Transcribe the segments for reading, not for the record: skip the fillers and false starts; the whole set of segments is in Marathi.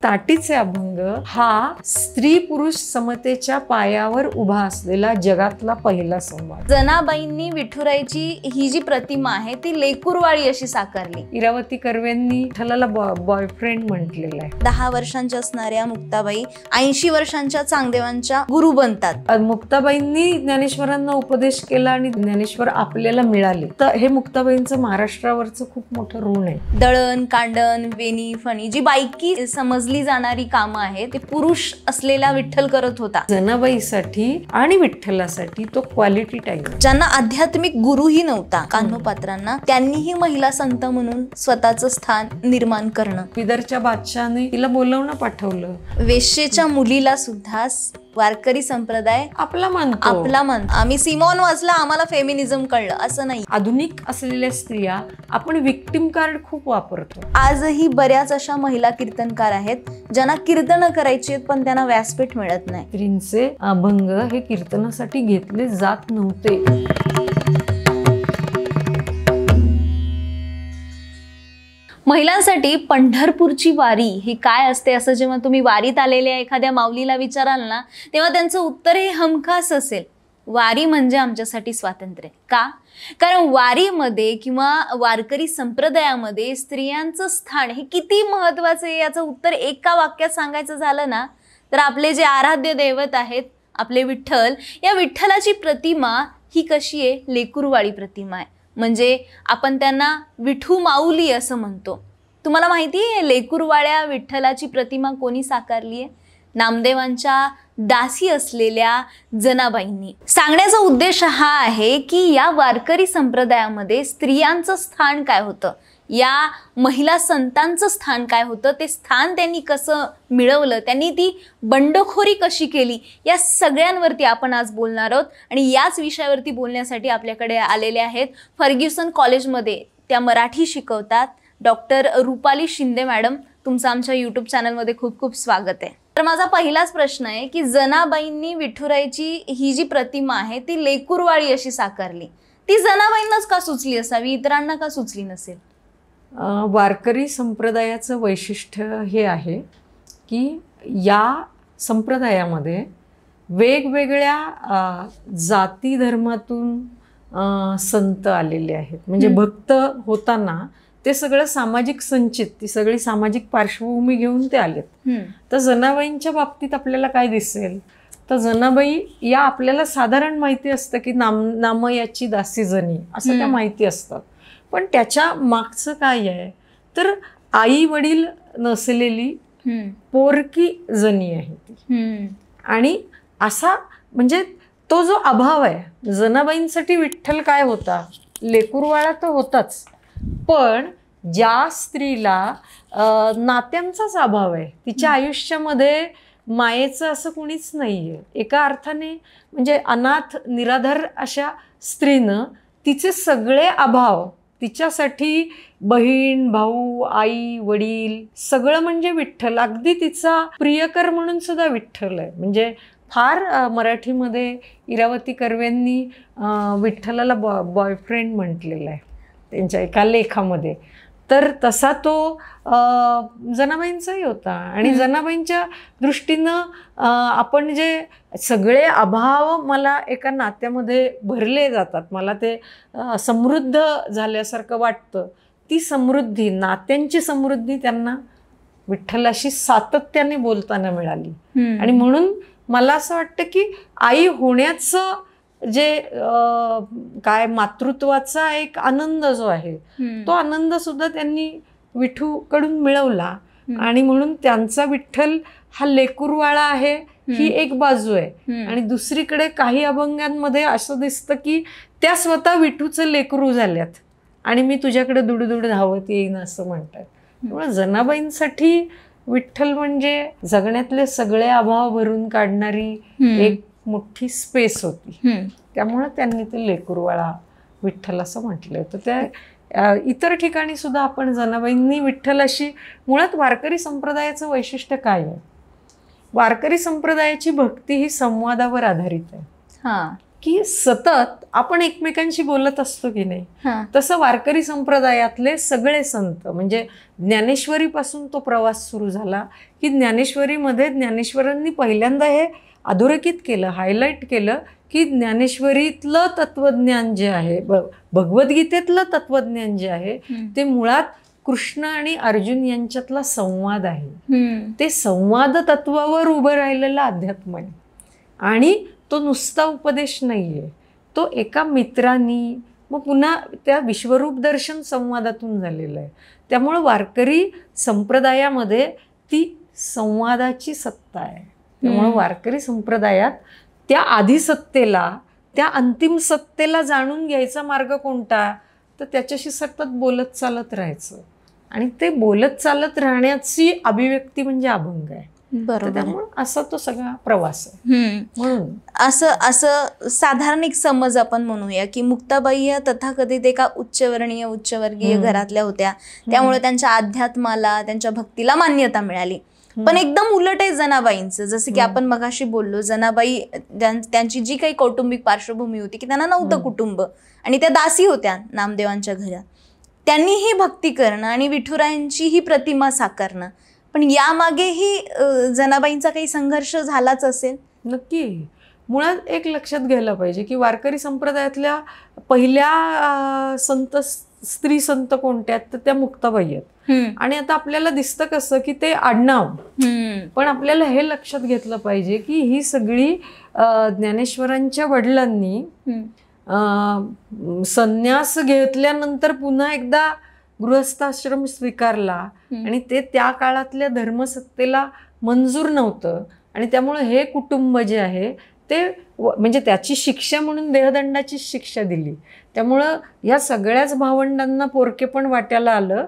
ताटीचे अभंग हा स्त्री पुरुष समतेच्या पायावर उभा असलेला जगातला पहिला संवाद. जनाबाईंनी विठुराईची ही जी प्रतिमा आहे ती लेकुरवाळी अशी साकारली. इरावती कर्वेंनी विठ्ठलाला बॉयफ्रेंड म्हटलेलं आहे. 10 वर्षांच्या असणाऱ्या मुक्ताबाई 80 वर्षांच्या चांगदेवांच्या गुरु बनतात. मुक्ताबाईंनी ज्ञानेश्वरांना उपदेश केला आणि ज्ञानेश्वर आपल्याला मिळाले. तर हे मुक्ताबाईंचं महाराष्ट्रावरचं खूप मोठं ऋण आहे. दळण कांडण वेणी फणी जी बायकी समजली जाणारी कामं आहेत ते पुरुष असलेला विठ्ठल करत होता. जनाबाईसाठी आणि विठ्ठलासाठी तो क्वालिटी टाइम. ज्यांना आध्यात्मिक गुरुही नव्हता कान्होपात्रांना, त्यांनीही महिला संत म्हणून स्वतःचं स्थान निर्माण करणं. बिदरच्या बादशाहने तिला बोलवणं पाठवलं. वेश्येच्या मुलीला सुद्धा वारकरी संप्रदाय आपला मानतो. आम्ही सिमोन वाचला, आम्हाला फेमिनिझम कळलं असं नाही. आधुनिक असलेल्या स्त्रिया आपण विक्टिम कार्ड खूप वापरतो. आजही बऱ्याच अशा महिला कीर्तनकार आहेत ज्यांना कीर्तन करायची आहेत पण त्यांना व्यासपीठ मिळत नाही. स्त्रींचे अभंग हे कीर्तनासाठी घेतले जात नव्हते. महिलांसाठी पंढरपूरची वारी ही काय असते असं जेव्हा तुम्ही वारीत आलेल्या एखाद्या माऊलीला विचाराल ना, तेव्हा त्यांचं उत्तर हे हमखास असेल, वारी म्हणजे आमच्यासाठी स्वातंत्र्य. का? कारण वारीमध्ये किंवा वारकरी संप्रदायामध्ये स्त्रियांचं स्थान हे किती महत्वाचं आहे याचं उत्तर एका वाक्यात सांगायचं झालं ना, तर आपले जे आराध्य दैवत आहेत आपले विठ्ठल, या विठ्ठलाची प्रतिमा ही कशी आहे? लेकुरवाळी प्रतिमा आहे. म्हणजे आपण त्यांना विठू माऊली असं म्हणतो. तुम्हाला माहिती आहे लेकुरवाळ्या विठ्ठलाची प्रतिमा कोणी साकारली आहे? नामदेवांच्या दासी असलेल्या जनाबाईंनी. सांगण्याचा उद्देश हा आहे की या वारकरी संप्रदायामध्ये स्त्रियांचं स्थान काय होतं, या महिला संतांचं स्थान काय होतं, ते स्थान त्यांनी कसं मिळवलं, त्यांनी ती बंडखोरी कशी केली, या सगळ्यांवरती आपण आज बोलणार आहोत. आणि याच विषयावरती बोलण्यासाठी आपल्याकडे आलेले आहेत फर्ग्युसन कॉलेजमध्ये त्या मराठी शिकवतात डॉक्टर रुपाली शिंदे मॅडम. तुमचं आमच्या यूट्यूब चॅनलमध्ये खूप खूप स्वागत आहे. तर माझा पहिलाच प्रश्न आहे की जनाबाईंनी विठुराईची ही जी प्रतिमा आहे ती लेकुरवाळी अशी साकारली, ती जनाबाईंनाच का सुचली असावी, इतरांना का सुचली नसेल? वारकरी संप्रदायाचं वैशिष्ट्य हे आहे की या संप्रदायामध्ये वेगवेगळ्या जाती धर्मातून संत आलेले आहेत. म्हणजे भक्त होताना ते सगळं सामाजिक संचित, ती सगळी सामाजिक पार्श्वभूमी घेऊन ते आलेत. तर जनाबाईंच्या बाबतीत आपल्याला काय दिसेल, तर जनाबाई या आपल्याला साधारण माहिती असतं की नामयाची दासी जनी असं त्या माहिती असतात. पण त्याच्या मागचं काय आहे तर आई वडील नसलेली पोरकी जनी आहे ती. आणि असा म्हणजे तो जो अभाव आहे, जनाबाईंसाठी विठ्ठल काय होता, लेकुरवाळा तर होताच, पण ज्या स्त्रीला नात्यांचाच अभाव आहे, तिच्या आयुष्यामध्ये मायेचं असं कुणीच नाहीये एका अर्थाने, म्हणजे अनाथ निराधार अशा स्त्रीनं तिचे सगळे अभाव, तिच्यासाठी बहीण भाऊ आई वडील सगळं म्हणजे विठ्ठल, अगदी तिचा प्रियकर म्हणून सुद्धा विठ्ठल आहे. म्हणजे फार मराठीमध्ये इरावती कर्वेंनी विठ्ठलाला बॉयफ्रेंड म्हटलेलं आहे त्यांच्या एका लेखामध्ये. तर तसा तो जनाबाईंचाही होता. आणि जनाबाईंच्या दृष्टीनं आपण जे सगळे अभाव मला एका नात्यामध्ये भरले जातात, मला ते समृद्ध झाल्यासारखं वाटतं, ती समृद्धी, नात्यांची समृद्धी त्यांना विठ्ठलाशी सातत्याने बोलताना मिळाली. आणि म्हणून मला असं वाटतं की आई होण्याचं जे काय मातृत्वाचा एक आनंद जो आहे तो आनंद सुद्धा त्यांनी विठूकडून मिळवला. आणि म्हणून त्यांचा विठ्ठल हा लेकुरवाळा आहे ही एक बाजू आहे. आणि दुसरीकडे काही अभंगांमध्ये असं दिसतं की त्या स्वतः विठूचं लेकरू झाल्यात आणि मी तुझ्याकडे दुडदुड धावत येईन असं म्हणतात. त्यामुळे जनाबाईंसाठी विठ्ठल म्हणजे जगण्यातले सगळे अभाव भरून काढणारी एक मोठी स्पेस होती. त्यामुळे त्यांनी ते लेकुरवाळा विठ्ठल असं म्हटलं. तर त्या इतर ठिकाणी सुद्धा आपण जनाबाईंनी विठ्ठलाशी, मुळात वारकरी संप्रदायाचं वैशिष्ट्य काय आहे, वारकरी संप्रदायाची भक्ती ही संवादावर आधारित आहे. की सतत आपण एकमेकांशी बोलत असतो की नाही, हा. तसं वारकरी संप्रदायातले सगळे संत म्हणजे ज्ञानेश्वरीपासून तो प्रवास सुरू झाला की ज्ञानेश्वरीमध्ये ज्ञानेश्वरांनी पहिल्यांदा हे अधोरेखित केलं, हायलाईट केलं की ज्ञानेश्वरीतलं तत्वज्ञान जे आहे, भगवद्गीतेतलं तत्वज्ञान जे आहे ते मुळात कृष्ण आणि अर्जुन यांच्यातला संवाद आहे. ते संवाद तत्वावर उभं राहिलेलं अध्यात्म आहे आणि तो नुसता उपदेश नाहीये, तो एका मित्रांनी मग पुन्हा त्या विश्वरूप दर्शन संवादातून झालेलं आहे. त्यामुळं वारकरी संप्रदायामध्ये ती संवादाची सत्ता आहे. त्यामुळं वारकरी संप्रदायात त्या आदिसत्तेला, त्या अंतिम सत्तेला जाणून घ्यायचा मार्ग कोणता, तर त्याच्याशी सतत बोलत चालत राहायचं आणि ते बोलत चालत राहण्याची अभिव्यक्ती म्हणजे अभंग आहे. बरोबर. त्यामुळे असा तो सगळा प्रवास आहे. म्हणून असं साधारण एक समज आपण म्हणूया की मुक्ताबाई या तथाकथित एका उच्चवर्णीय उच्चवर्गीय घरातल्या होत्या, त्यामुळे त्यांच्या अध्यात्माला, त्यांच्या भक्तीला मान्यता मिळाली. पण एकदम उलट आहे जनाबाईंचं. जसं की आपण मगाशी बोललो, जनाबाई त्यांची जी काही कौटुंबिक पार्श्वभूमी होती की त्यांना नव्हतं कुटुंब आणि त्या दासी होत्या नामदेवांच्या घरात. त्यांनी ही भक्ती करणं आणि विठुरायांची ही प्रतिमा साकारणं, पण यामागेही जनाबाईंचा काही संघर्ष झालाच असेल. नक्की. मुळात एक लक्षात घ्यायला पाहिजे की वारकरी संप्रदायातल्या पहिल्या संत, स्त्री संत कोणत्या आहेत, तर त्या मुक्ताबाई आहेत. आणि आता आपल्याला दिसतं कसं की ते आडनाव, पण आपल्याला हे लक्षात घेतलं पाहिजे की ही सगळी ज्ञानेश्वरांच्या वडिलांनी संन्यास घेतल्यानंतर पुन्हा एकदा गृहस्थाश्रम स्वीकारला आणि ते त्या काळातल्या धर्मसत्तेला मंजूर नव्हतं आणि त्यामुळे हे कुटुंब जे आहे ते म्हणजे त्याची शिक्षा म्हणून देहदंडाची शिक्षा दिली. त्यामुळं या सगळ्याच भावंडांना पोरकेपण वाट्याला आलं,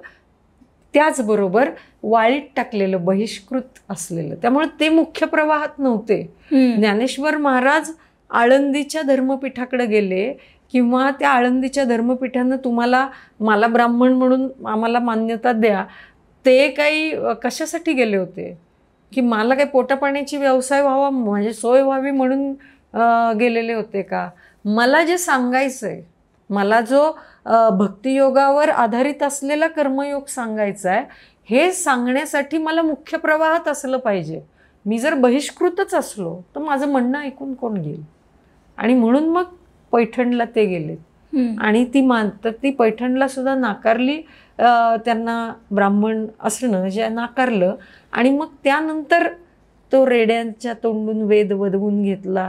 त्याचबरोबर वाळीत टाकलेलं, बहिष्कृत असलेलं. त्यामुळे ते मुख्य प्रवाहात नव्हते. ज्ञानेश्वर महाराज आळंदीच्या धर्मपीठाकडे गेले किंवा त्या आळंदीच्या धर्मपीठानं मला ब्राह्मण म्हणून आम्हाला मान्यता द्या, ते काही कशासाठी गेले होते की मला काही पोटापाण्याची व्यवसाय व्हावा, म्हणजे सोय व्हावी म्हणून गेलेले होते का? मला जे सांगायचं आहे, मला जो भक्तियोगावर आधारित असलेला कर्मयोग सांगायचा आहे, हे सांगण्यासाठी मला मुख्य प्रवाहात असलं पाहिजे. मी जर बहिष्कृतच असलो तर माझं म्हणणं ऐकून कोण घेईल? आणि म्हणून मग पैठणला ते गेले आणि ती पैठणला सुद्धा नाकारली, त्यांना ब्राह्मण असणं जे नाकारलं आणि मग त्यानंतर तो रेड्यांच्या तोंडून वेद वदवून घेतला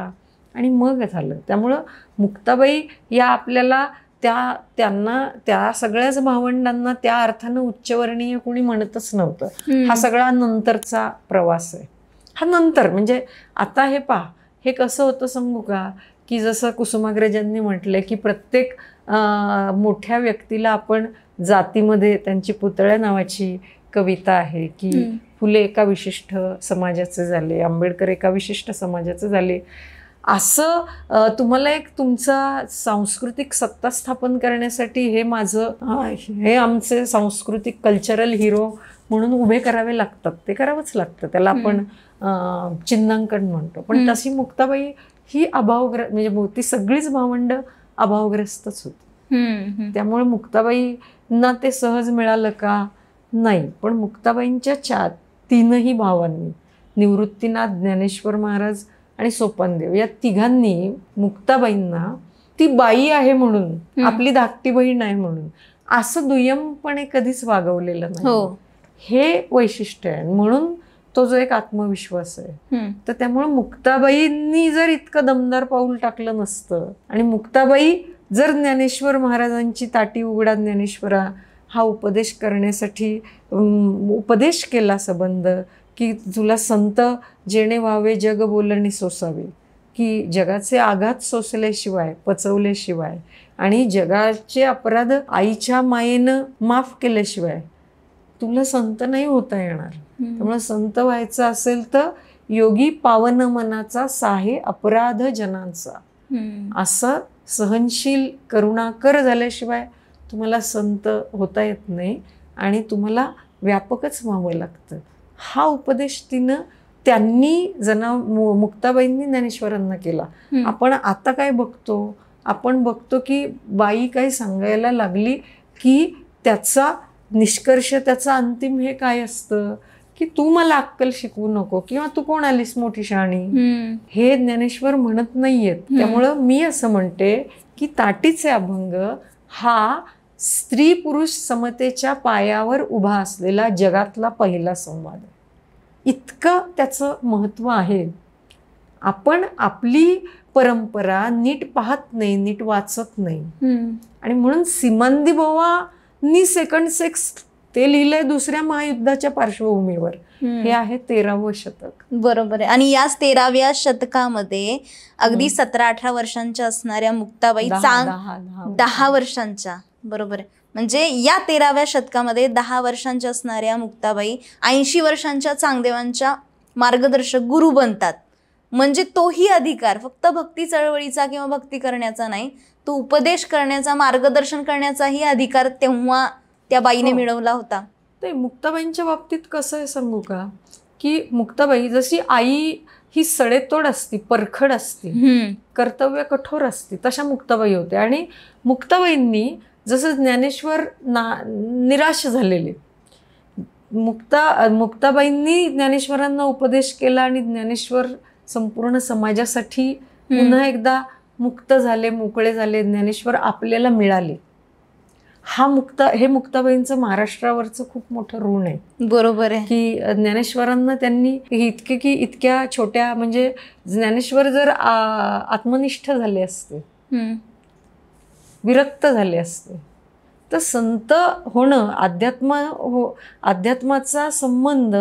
आणि मग झालं. त्यामुळं मुक्ताबाई या आपल्याला त्यांना त्या सगळ्याच भावंडांना त्या अर्थानं उच्चवर्णीय कोणी म्हणतच नव्हतं. हा सगळा नंतरचा प्रवास आहे. हा नंतर म्हणजे आता हे पहा, हे कसं होतं सांगू का, की जसं कुसुमाग्रजांनी म्हटलंय की प्रत्येक मोठ्या व्यक्तीला आपण जातीमध्ये, त्यांची पुतळ्या नावाची कविता आहे की फुले एका विशिष्ट समाजाचे झाले, आंबेडकर एका विशिष्ट समाजाचे झाले. असं तुम्हाला एक तुमचा सांस्कृतिक सत्ता स्थापन करण्यासाठी हे आमचे सांस्कृतिक कल्चरल हिरो म्हणून उभे करावे लागतात. ते करावंच लागतं, त्याला आपण चिन्हांकन म्हणतो. पण तशी मुक्ताबाई ही म्हणजे ती सगळीच भावंड अभावग्रस्तच होती. त्यामुळे मुक्ताबाईंना ते सहज मिळालं का? नाही. पण मुक्ताबाईंच्या तीनही भावांनी, निवृत्तीनाथ, ज्ञानेश्वर महाराज आणि सोपानदेव, या तिघांनी मुक्ताबाईंना ती बाई आहे म्हणून, आपली धाकटी बहीण आहे म्हणून असं दुय्यमपणे कधीच वागवलेलं नाही. हे वैशिष्ट्य आहे. म्हणून तो जो एक आत्मविश्वास आहे, तर त्यामुळे मुक्ताबाईंनी जर इतकं दमदार पाऊल टाकलं नसतं आणि मुक्ताबाई जर ज्ञानेश्वर महाराजांची ताटी उघडा ज्ञानेश्वरा हा उपदेश करण्यासाठी उपदेश केला संबंध की तुला संत जेणे व्हावे जग बोलणी सोसावे, की जगाचे आघात सोसल्याशिवाय, पचवल्याशिवाय आणि जगाचे अपराध आईच्या मायेनं माफ केल्याशिवाय तुला संत नाही होता येणार. त्यामुळे संत व्हायचं असेल तर योगी पावन मनाचा साहे अपराध जनांचा, असं सहनशील करुणाकर झाल्याशिवाय तुम्हाला संत होता येत नाही आणि तुम्हाला व्यापकच व्हावं लागतं. हा उपदेश तिनं त्यांनी मुक्ताबाईंनी ज्ञानेश्वरांना केला. आपण आता काय बघतो, आपण बघतो की बाई काही सांगायला लागली की त्याचा निष्कर्ष, त्याचा अंतिम हे काय असतं की तू मला अक्कल शिकवू नको किंवा तू कोण आलीस मोठी शहाणी, हे ज्ञानेश्वर म्हणत नाहीयेत. त्यामुळं मी असं म्हणते की ताटीचे अभंग हा स्त्री पुरुष समतेच्या पायावर उभा असलेला जगातला पहिला संवाद आहे. इतकं त्याचं महत्त्व आहे. आपण आपली परंपरा नीट पाहत नाही, नीट वाचत नाही. आणि म्हणून सिमंदी बोवानी सेकंड सेक्स ते लिहिलंय दुसऱ्या महायुद्धाच्या पार्श्वभूमीवर. हे आहे 13वं शतक. बरोबर आहे. आणि याच 13व्या शतकामध्ये अगदी 17-18 वर्षांच्या असणाऱ्या मुक्ताबाई 10 वर्षांच्या, बरोबर आहे, म्हणजे या 13व्या शतकामध्ये 10 वर्षांच्या असणाऱ्या मुक्ताबाई 80 वर्षांच्या चांगदेवांच्या मार्गदर्शक गुरु बनतात. म्हणजे तोही अधिकार फक्त भक्ती चळवळीचा किंवा भक्ती करण्याचा नाही, तो उपदेश करण्याचा, मार्गदर्शन करण्याचाही अधिकार तेव्हा त्या बाईने मिळवला होता. ते मुक्ताबाईंच्या बाबतीत कसं आहे सांगू का, की मुक्ताबाई जशी आई ही सडेतोड असती, परखड असती, कर्तव्य कठोर असती, तशा मुक्ताबाई होत्या. आणि मुक्ताबाईंनी जसं ज्ञानेश्वर निराश झालेले, मुक्ताबाईंनी ज्ञानेश्वरांना उपदेश केला आणि ज्ञानेश्वर संपूर्ण समाजासाठी पुन्हा एकदा मुक्त झाले, मोकळे झाले. ज्ञानेश्वर आपल्याला मिळाले. हे मुक्ताबाईंचं महाराष्ट्रावरचं खूप मोठं ऋण आहे. बरोबर आहे. की ज्ञानेश्वरांना त्यांनी इतक्या छोट्या, म्हणजे ज्ञानेश्वर जर आत्मनिष्ठ झाले असते, विरक्त झाले असते, तर संत होणं, अध्यात्माचा संबंध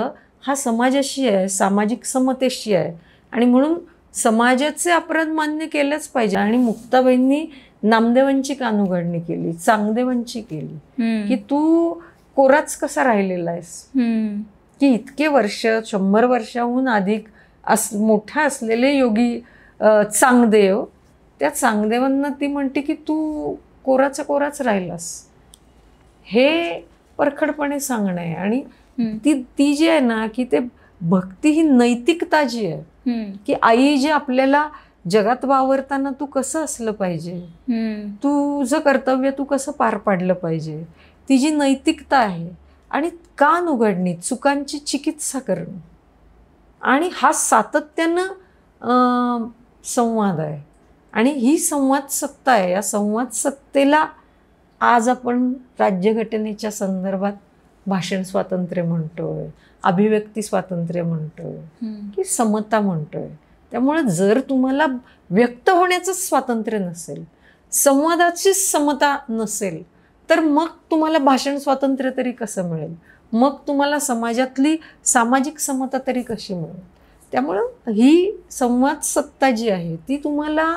हा समाजाशी आहे, सामाजिक समतेशी आहे. आणि म्हणून समाजाचे अपराध मान्य केलेच पाहिजे. आणि मुक्ताबाईंनी नामदेवांची कानउघाडणी केली, चांगदेवांची केली, की तू कोराच कसा राहिलेला आहेस, की इतके वर्ष, 100 वर्षाहून अधिक मोठा असलेले योगी चांगदेव, त्या चांगदेवांना ती म्हणते की तू कोराचा कोराच राहिलास. हे परखडपणे सांगणं आहे. आणि ती जी आहे ना, की ते भक्ती ही नैतिकता जी आहे, की आई जी आपल्याला जगात वावरताना तू कसं असलं पाहिजे, तुझं कर्तव्य तू कसं पार पाडलं पाहिजे, ती जी नैतिकता आहे. आणि कान उघडणी, चुकांची चिकित्सा करणं, आणि हा सातत्यानं संवाद आहे. आणि ही संवाद सत्ता आहे. या संवाद सत्तेला आज आपण राज्यघटनेच्या संदर्भात भाषण स्वातंत्र्य म्हणतोय, अभिव्यक्ती स्वातंत्र्य म्हणतोय, की समता म्हणतोय. त्यामुळे जर तुम्हाला व्यक्त होण्याचं स्वातंत्र्य नसेल, संवादाची समता नसेल, तर मग तुम्हाला भाषण स्वातंत्र्य तरी कसं मिळेल, मग तुम्हाला समाजातली सामाजिक समता तरी कशी मिळेल. त्यामुळं ही संवाद सत्ता जी आहे ती तुम्हाला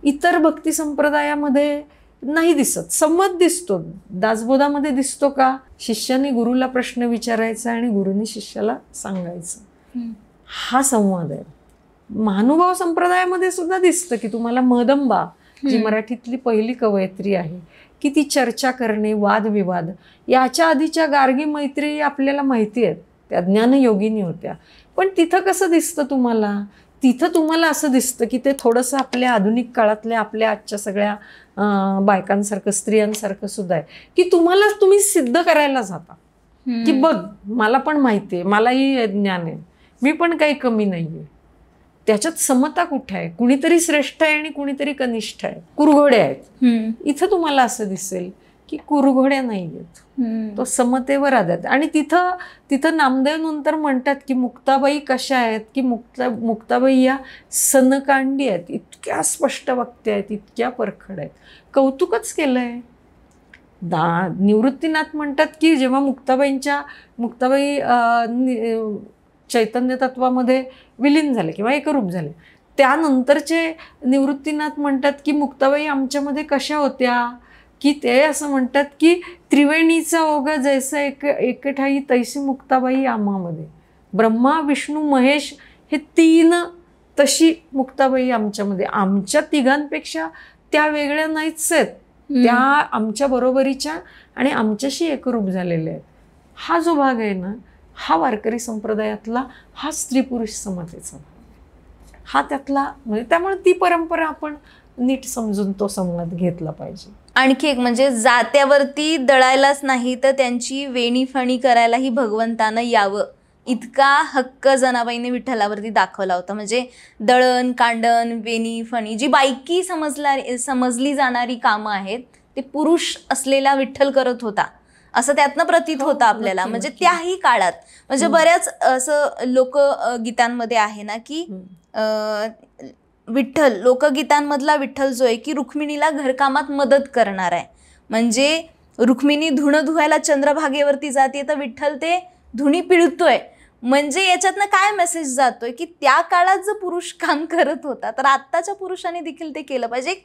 इतर भक्ती संप्रदायामध्ये नाही दिसत. संवाद दिसतो, दासबोधामध्ये दिसतो का, शिष्याने गुरुला प्रश्न विचारायचा आणि गुरुनी शिष्याला सांगायचं, हा संवाद आहे. महानुभाव संप्रदायामध्ये सुद्धा दिसतं की तुम्हाला महदंबा, जी मराठीतली पहिली कवयित्री आहे, की ती चर्चा करणे, वादविवाद, याच्या आधीच्या गार्गी मैत्री आपल्याला माहिती आहेत, त्या ज्ञानयोगिनी होत्या. पण तिथं कसं दिसतं तुम्हाला, तिथं तुम्हाला असं दिसतं की ते थोडंसं आपल्या आधुनिक काळातल्या, आपल्या आजच्या सगळ्या बायकांसारखं, स्त्रियांसारखं सुद्धा आहे, की तुम्ही सिद्ध करायला जाता, की बघ मला पण माहिती आहे, मलाही ज्ञान आहे, मी पण काही कमी नाही आहे. त्याच्यात समता कुठे आहे, कुणीतरी श्रेष्ठ आहे आणि कुणीतरी कनिष्ठ आहे, कुरघोड्या आहेत. इथं तुम्हाला असं दिसेल की कुरघोड्या नाही आहेत, तो समतेवर आधारित. आणि तिथं नामदेव नंतर म्हणतात की मुक्ताबाई कशा आहेत, की मुक्ताबाई या सनकांडी आहेत, इतक्या स्पष्ट वक्त्या आहेत, इतक्या परखड आहेत. कौतुकच केलंय. निवृत्तीनाथ म्हणतात की जेव्हा मुक्ताबाई चैतन्य तत्वामध्ये विलीन झाले किंवा एकरूप झाले, त्यानंतरचे निवृत्तीनाथ म्हणतात की मुक्ताबाई आमच्यामध्ये कशा होत्या, की ते असं म्हणतात की त्रिवेणीचा ओघ जैसं एकठाई तैसी मुक्ताबाई आम्हामध्ये. ब्रह्मा, विष्णू, महेश हे 3 तशी मुक्ताबाई आमच्यामध्ये. आमच्या तिघांपेक्षा त्या वेगळ्या नाहीच आहेत, त्या आमच्या बरोबरीच्या आणि आमच्याशी एकरूप झालेल्या आहेत. हा जो भाग आहे ना, हा वारकरी संप्रदायातला हा स्त्री पुरुष समतेचा हा त्यातला, म्हणजे त्यामुळे ती परंपरा आपण नीट समजून तो संवाद घेतला पाहिजे. आणखी एक म्हणजे जात्यावरती दळायलाच नाही तर त्यांची वेणीफणी करायलाही भगवंतानं यावं इतका हक्क जनाबाईने विठ्ठलावरती दाखवला होता. म्हणजे दळण कांडण वेणी फणी जी बायकी समजली जाणारी कामं आहेत ते पुरुष असलेला विठ्ठल करत होता असं त्यातनं प्रतीत होतं आपल्याला. म्हणजे त्याही काळात म्हणजे बऱ्याच असं लोकगीतांमध्ये आहे ना की विठ्ठल लोकगीतांमधला विठ्ठल जो आहे की रुक्मिणीला घरकामात मदत करणार आहे. म्हणजे रुक्मिणी धुणं धुवायला चंद्रभागेवरती जाते तर विठ्ठल ते धुणी पिळतोय. म्हणजे याच्यातनं काय मेसेज जातोय की त्या काळात जो पुरुष काम करत होता तर आत्ताच्या पुरुषांनी देखील ते केलं पाहिजे.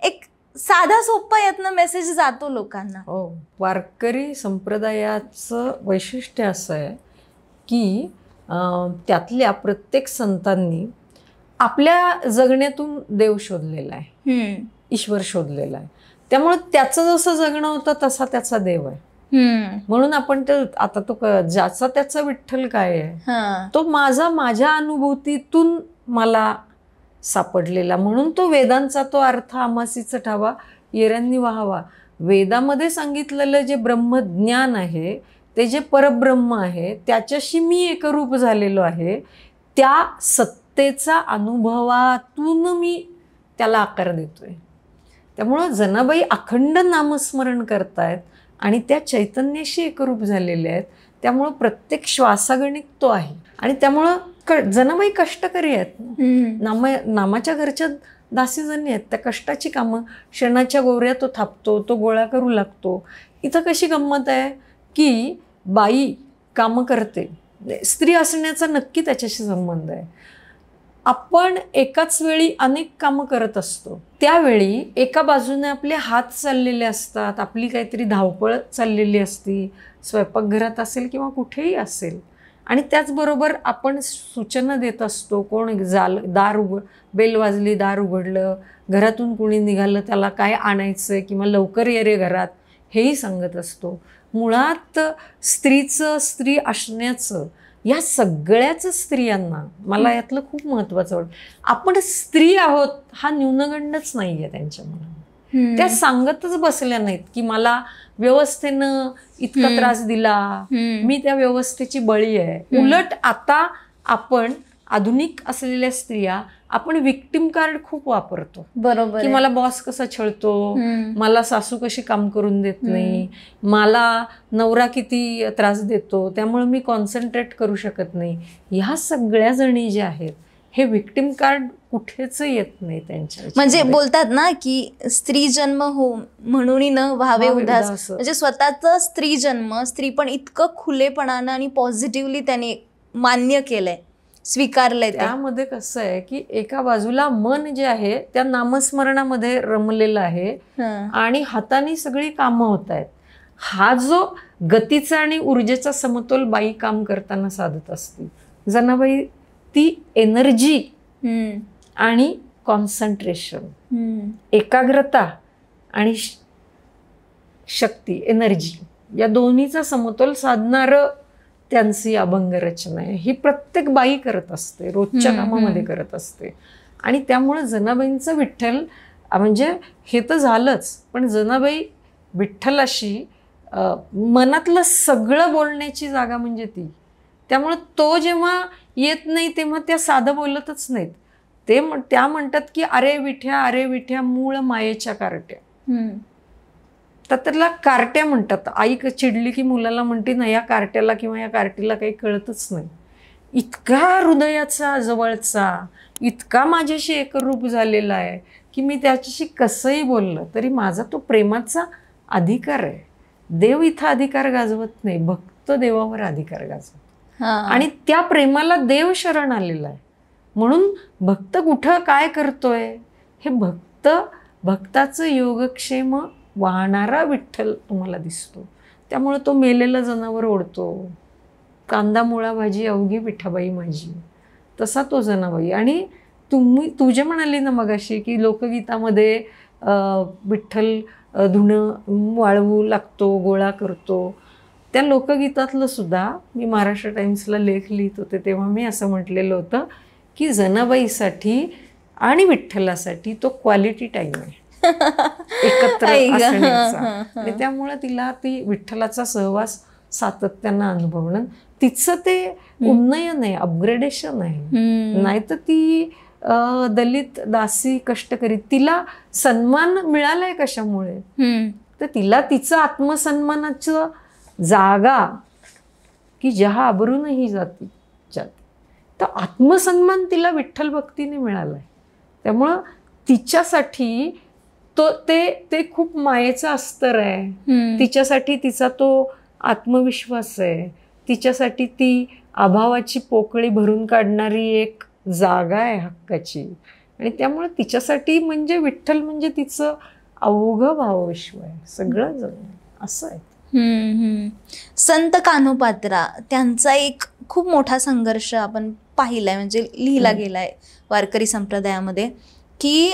एक साधा सोपा यातनं मेसेज जातो लोकांना. हो, वारकरी संप्रदायाचं वैशिष्ट्य असं आहे की त्यातल्या प्रत्येक संतांनी आपल्या जगण्यातून देव शोधलेला आहे, ईश्वर शोधलेला आहे. त्यामुळे त्याचं जसं जगणं होतं तसा त्याचा देव आहे. म्हणून आपण ते आता तो ज्याचा त्याचा विठ्ठल काय आहे तो माझ्या अनुभूतीतून मला सापडलेला. म्हणून तो वेदांचा तो अर्थ आमासीच ठावा येऱ्यांनी व्हावा. वेदामध्ये सांगितलेलं जे ब्रह्मज्ञान आहे ते जे परब्रह्म आहे त्याच्याशी मी एकरूप झालेलो आहे. त्या सत्तेचा अनुभवातून मी त्याला आकार देतोय. त्यामुळं जनाबाई अखंड नामस्मरण करतायत आणि त्या चैतन्याशी एकरूप झालेले आहेत. त्यामुळं प्रत्येक श्वासागणिक तो आहे. आणि त्यामुळं जनाबाई कष्टकरी आहेत. नामाच्या घरच्या दासीजणी आहेत. त्या कष्टाची कामं शेणाच्या गोवऱ्या तो थापतो, तो गोळा करू लागतो. इथं कशी गंमत आहे की बाई कामं करते, स्त्री असण्याचा नक्की त्याच्याशी संबंध आहे. आपण एकाच वेळी अनेक कामं करत असतो. त्यावेळी एका बाजूने आपले हात चाललेले असतात, आपली काहीतरी धावपळ चाललेली असती, स्वयंपाकघरात असेल किंवा कुठेही असेल. आणि त्याचबरोबर आपण सूचना देत असतो. कोण बेल वाजली, दार उघडलं, घरातून कुणी निघालं, त्याला काय आणायचं किंवा लवकर ये रे घरात हेही सांगत असतो. मुळात स्त्री असण्याचं या सगळ्याच स्त्रियांना मला यातलं खूप महत्त्वाचं वाटतं. आपण स्त्री आहोत हा न्यूनगंडच नाही आहे त्यांच्या मनात. त्या सांगतच बसल्या नाहीत की मला व्यवस्थेनं इतका त्रास दिला, मी त्या व्यवस्थेची बळी आहे. उलट आता आपण आधुनिक असलेल्या स्त्रिया आपण विक्टिम कार्ड खूप वापरतो. बरोबर की मला बॉस कसा छळतो, मला सासू कशी काम करून देत नाही, मला नवरा किती त्रास देतो, त्यामुळे मी कॉन्सन्ट्रेट करू शकत नाही. ह्या सगळ्या जणी ज्या आहेत हे विक्टिम कार्ड कुठेच येत नाही त्यांच्या. म्हणजे बोलतात ना की स्त्री जन्म हो म्हणून न व्हावे उदास. म्हणजे स्वतःचा स्त्री जन्म स्त्री पण इतकं खुलेपणानं आणि पॉझिटिव्हली त्याने मान्य केलंय, स्वीकारलंय. त्यामध्ये कसं आहे की एका बाजूला मन जे आहे त्या नामस्मरणामध्ये रमलेलं आहे आणि हाताने सगळी कामं होत आहेत. हा जो गतीचा आणि ऊर्जेचा समतोल बाई काम करताना साधत असते. जनाबाई ती एनर्जी आणि कॉन्सन्ट्रेशन, एकाग्रता आणि शक्ती, एनर्जी या दोन्हीचा समतोल साधणारं त्यांची अभंग रचना आहे. ही प्रत्येक बाई करत असते, रोजच्या कामामध्ये करत असते. आणि त्यामुळे जनाबाईंचं विठ्ठल म्हणजे हे तर झालंच, पण जनाबाई विठ्ठलाशी मनातलं सगळं बोलण्याची जागा म्हणजे ती. त्यामुळे तो जेव्हा येत नाही तेव्हा त्या साधं बोलतच नाहीत. त्या म्हणतात की अरे विठ्या मूळ मायेच्या कारट्या. तर त्याला कारट्या म्हणतात. आई चिडली की मुलाला म्हणते ना या कारट्याला किंवा या कार्टीला काही कळतच नाही. इतका हृदयाचा जवळचा, इतका माझ्याशी एकरूप झालेला आहे की मी त्याच्याशी कसंही बोललं तरी माझा तो प्रेमाचा अधिकार आहे. देव इथं अधिकार गाजवत नाही, भक्त देवावर अधिकार गाजवत. आणि त्या प्रेमाला देव शरण आलेला आहे. म्हणून भक्त कुठं काय करतोय हे भक्ताचं योगक्षेम वाहणारा विठ्ठल तुम्हाला दिसतो. त्यामुळे तो मेलेलं जनावर ओढतो. कांदा मुळा भाजी अवघी विठाबाई माझी, तसा तो जनाबाई. आणि तू जे म्हणाली ना मगाशी की लोकगीतामध्ये विठ्ठल धुणं वाळवू लागतो, गोळा करतो, त्या लोकगीतातलं सुद्धा मी महाराष्ट्र टाइम्सला लेख लिहित होते तेव्हा मी असं म्हटलेलं होतं की जनाबाईसाठी आणि विठ्ठलासाठी तो क्वालिटी टाईम आहे एकत्र असण्याचा. आणि त्यामुळे तिला ती विठ्ठलाचा सहवास सातत्यानं अनुभवणं, तिचं ते उन्नयन आहे, अपग्रेडेशन आहे. नाहीतर ती दलित दासी कष्टकरी, तिला सन्मान मिळालाय कशामुळे, तर तिला तिचं आत्मसन्मानाचं जागा की जहा अबरूनही जाती तर आत्मसन्मान तिला विठ्ठल भक्तीने मिळालाय. त्यामुळं तिच्यासाठी तो ते खूप मायेचं अस्तर आहे. तिच्यासाठी तिचा तो आत्मविश्वास आहे. तिच्यासाठी ती अभावाची पोकळी भरून काढणारी एक जागा आहे हक्काची. आणि त्यामुळे तिच्यासाठी म्हणजे विठ्ठल म्हणजे तिचं अवघं भावविश्व आहे, सगळं जगणं असं आहे. संत कान्होपात्रा त्यांचा एक खूप मोठा संघर्ष आपण पाहिलाय, म्हणजे लिहिला गेलाय वारकरी संप्रदायामध्ये, की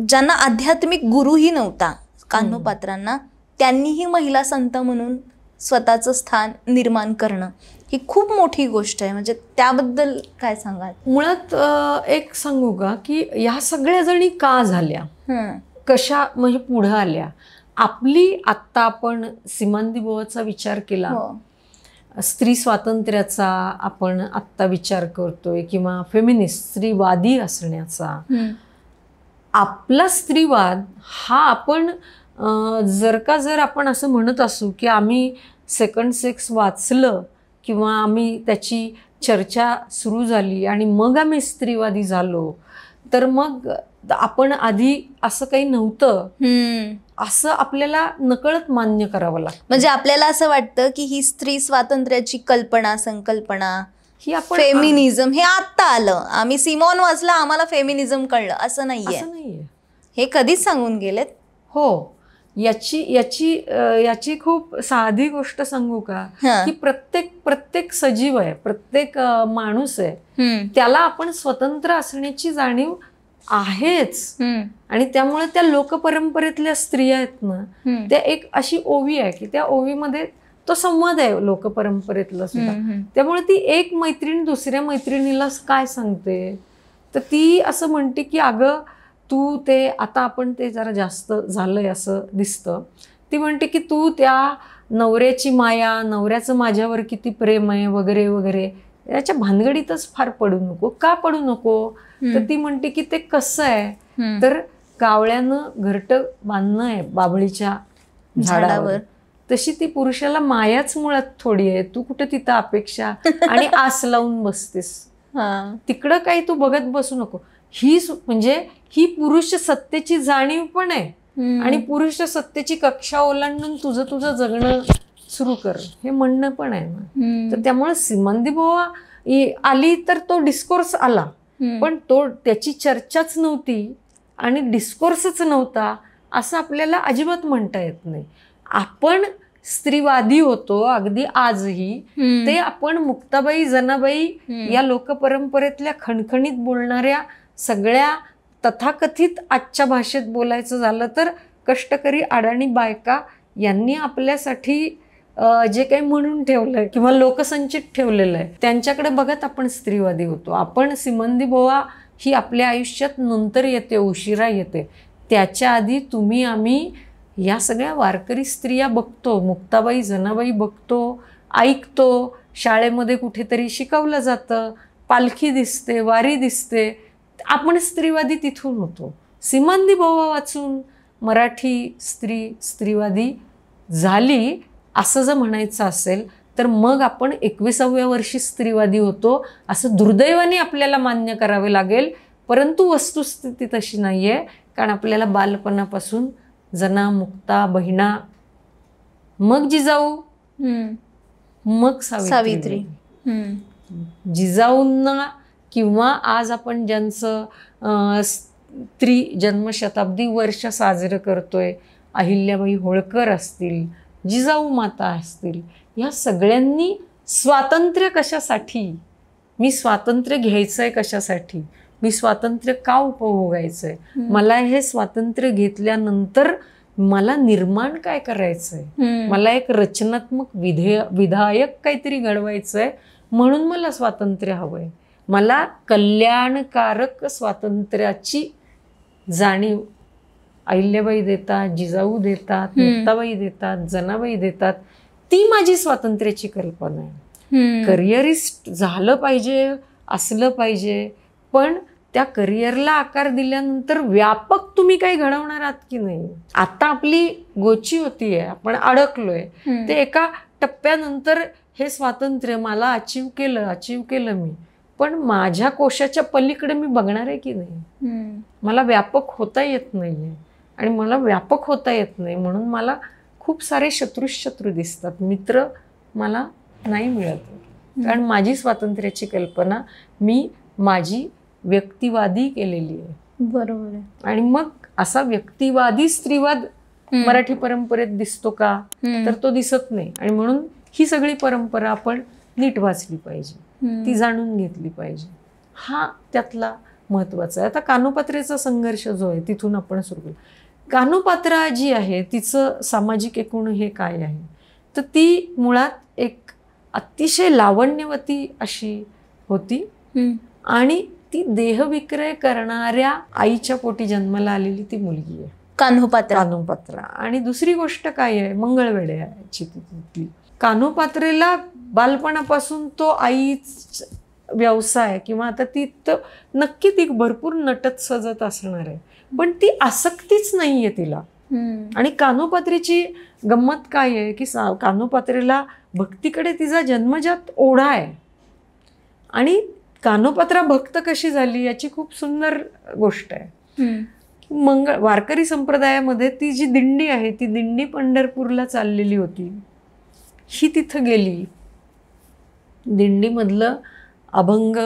ज्यांना आध्यात्मिक गुरुही नव्हता कान्होपात्रांना, त्यांनीही महिला संत म्हणून स्वतःचं स्थान निर्माण करणं ही खूप मोठी गोष्ट आहे. म्हणजे त्याबद्दल काय सांगाल? मुळात एक सांगू का की ह्या सगळ्या जणी का झाल्या, कशा म्हणजे पुढे आल्या. आपली आत्ता आपण सीमांदी बुवाचा विचार केला, स्त्री स्वातंत्र्याचा आपण आत्ता विचार करतोय किंवा फेमिनिस्ट स्त्रीवादी असण्याचा. आपला स्त्रीवाद हा आपण जर आपण असं म्हणत असू की आम्ही सेकंड सेक्स वाचलं किंवा आम्ही त्याची चर्चा सुरू झाली आणि मग आम्ही स्त्रीवादी झालो, तर मग आपण आधी असं काही नव्हतं असं आपल्याला नकळत मान्य करावं लागतं. म्हणजे आपल्याला असं वाटतं की ही स्त्री स्वातंत्र्याची कल्पना संकल्पना ही आपण फेमिनिझम हे आत्ता आलं, आम्ही सिमोन वाचला आम्हाला फेमिनिझम कळलं, असं नाहीये. हे कधीच सांगून गेलेत. हो, याची खूप साधी गोष्ट सांगू का की प्रत्येक सजीव आहे, प्रत्येक माणूस आहे, त्याला आपण स्वतंत्र असण्याची जाणीव आहेच. आणि त्यामुळे त्या लोकपरंपरेतल्या स्त्रिया आहेत ना, त्या एक अशी ओवी आहे की त्या ओवीमध्ये तो संवाद आहे लोकपरंपरेतला सुद्धा. त्यामुळे ती एक मैत्रीण दुसऱ्या मैत्रिणीला काय सांगते, तर ती असं म्हणते की अगं तू ते आता आपण ते जरा जास्त झालंय असं दिसतं. ती म्हणते की तू त्या नवऱ्याची माया, नवऱ्याचं माझ्यावर किती प्रेम आहे वगैरे वगैरे याच्या भानगडीतच फार पडू नको. का पडू नको, तर ती म्हणते की ते कसं आहे, तर कावळ्यानं घरटं बांधणं आहे बाभळीच्या झाडावर, तशी ती पुरुषाला मायाच मुळात थोडी आहे. तू कुठे तिथं अपेक्षा आणि आस लावून बसतेस, तिकडं काही तू बघत बसू नको. म्हणजे ही पुरुष सत्तेची जाणीव पण आहे आणि पुरुष सत्तेची कक्षा ओलांडून तुझं जगणं सुरू कर, हे म्हणणं पण आहे ना. तर त्यामुळे सीमांदी बुवा आली तर तो डिस्कोर्स आला, पण तो त्याची चर्चाच नव्हती आणि डिस्कोर्सच नव्हता असं आपल्याला अजिबात म्हणता येत नाही. आपण स्त्रीवादी होतो अगदी आजही. ते आपण मुक्ताबाई जनाबाई या लोकपरंपरेतल्या खणखणीत बोलणाऱ्या सगळ्या तथाकथित आजच्या भाषेत बोलायचं झालं तर कष्टकरी अडाणी बायका यांनी आपल्यासाठी जे काही म्हणून ठेवलंय किंवा लोकसंचित ठेवलेलं आहे त्यांच्याकडे बघत आपण स्त्रीवादी होतो. आपण सीमांदी बुवा ही आपल्या आयुष्यात नंतर येते, उशिरा येते. त्याच्या आधी तुम्ही आम्ही या सगळ्या वारकरी स्त्रिया बघतो, मुक्ताबाई जनाबाई बघतो, ऐकतो, शाळेमध्ये कुठेतरी शिकवलं जातं, पालखी दिसते, वारी दिसते. आपण स्त्रीवादी तिथून होतो. सीमांदी बुवा वाचून मराठी स्त्रीवादी झाली असं जर म्हणायचं असेल तर मग आपण 21व्या वर्षी स्त्रीवादी होतो असं दुर्दैवाने आपल्याला मान्य करावे लागेल. परंतु वस्तुस्थिती तशी नाही आहे, कारण आपल्याला बालपणापासून जना, मुक्ता, बहिणा, मग जिजाऊ, मग सावित्री, जिजाऊंना किंवा आज आपण ज्यांचं स्त्री जन्मशताब्दी वर्ष साजरं करतोय, अहिल्याबाई होळकर असतील, जिजाऊ माता असतील, या सगळ्यांनी स्वातंत्र्य कशासाठी, मी स्वातंत्र्य घ्यायचंय कशासाठी, मी स्वातंत्र्य का उपभोगायचंय, मला हे स्वातंत्र्य घेतल्यानंतर मला निर्माण काय करायचंय, मला एक रचनात्मक विधायक काहीतरी घडवायचंय, म्हणून मला स्वातंत्र्य हवंय. मला कल्याणकारक स्वातंत्र्याची जाणीव अहिल्याबाई देतात, जिजाऊ देतात, मुक्ताबाई देतात, जनाबाई देतात. ती माझी स्वातंत्र्याची कल्पना आहे. करिअरिस्ट झालं पाहिजे, असलं पाहिजे, पण त्या करिअरला आकार दिल्यानंतर व्यापक तुम्ही काही घडवणार आहात की नाही. आता आपली गोची होतीये, आपण अडकलोय. ते एका टप्प्यानंतर हे स्वातंत्र्य मला अचीव केलं मी, पण माझ्या कोशाच्या पलीकडे मी बघणार आहे की नाही. मला व्यापक होता येत नाहीये, आणि मला व्यापक होता येत नाही म्हणून मला खूप सारे शत्रू दिसतात, मित्र मला नाही मिळत. कारण माझी स्वातंत्र्याची कल्पना मी माझी व्यक्तिवादी केलेली आहे. बरोबर आहे. आणि मग असा व्यक्तिवादी स्त्रीवाद मराठी परंपरेत दिसतो का, तर तो दिसत नाही. आणि म्हणून ही सगळी परंपरा आपण नीट वाचली पाहिजे, ती जाणून घेतली पाहिजे. हा त्यातला महत्वाचा आहे. आता कानोपात्रेचा संघर्ष जो आहे तिथून आपण सुरू करू. कानोपात्रा जी आहे तिचं सामाजिक एकूण हे काय आहे, तर ती मुळात एक अतिशय लावण्यवती अशी होती, आणि ती देहविक्रय करणाऱ्या आईच्या पोटी जन्माला आलेली ती मुलगी आहे कान्होपात्रा. आणि दुसरी गोष्ट काय आहे, मंगळवेढ्याची तिथली. कान्होपात्रेला बालपणापासून तो आईच व्यवसाय, किंवा आता ती तर नक्की ती भरपूर नटत सजत असणार आहे, पण ती आसक्तीच नाहीये तिला. आणि कान्होपात्रेची गंमत काय आहे की कान्होपात्रेला भक्तीकडे तिचा जन्मजात ओढा आहे. आणि कान्होपात्रा भक्त कशी झाली याची खूप सुंदर गोष्ट आहे. वारकरी संप्रदायामध्ये ती जी दिंडी आहे ती दिंडी पंढरपूरला चाललेली होती. ही तिथं गेली. दिंडीमधलं अभंग,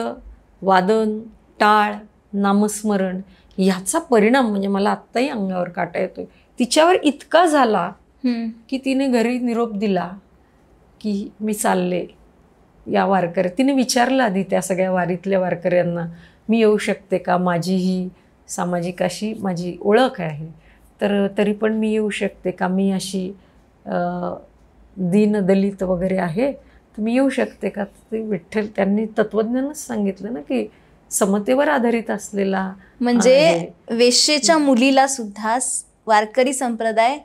वादन, टाळ, नामस्मरण याचा परिणाम म्हणजे मला आत्ताही अंगावर काटा येतोय. तिच्यावर इतका झाला की तिने घरी निरोप दिला की मी चालले. या वारकरी तिने विचारलं आधी त्या सगळ्या वारीतल्या वारकऱ्यांना, मी येऊ शकते का, माझी ही सामाजिक अशी माझी ओळख आहे, तर तरी पण मी येऊ शकते का, मी अशी दीनदलित वगैरे आहे, तर मी येऊ शकते का. ते विठ्ठल त्यांनी तत्वज्ञानच सांगितलं ना की समतेवर आधारित असलेला, म्हणजे वेश्येच्या मुलीला सुद्धा वारकरी संप्रदाय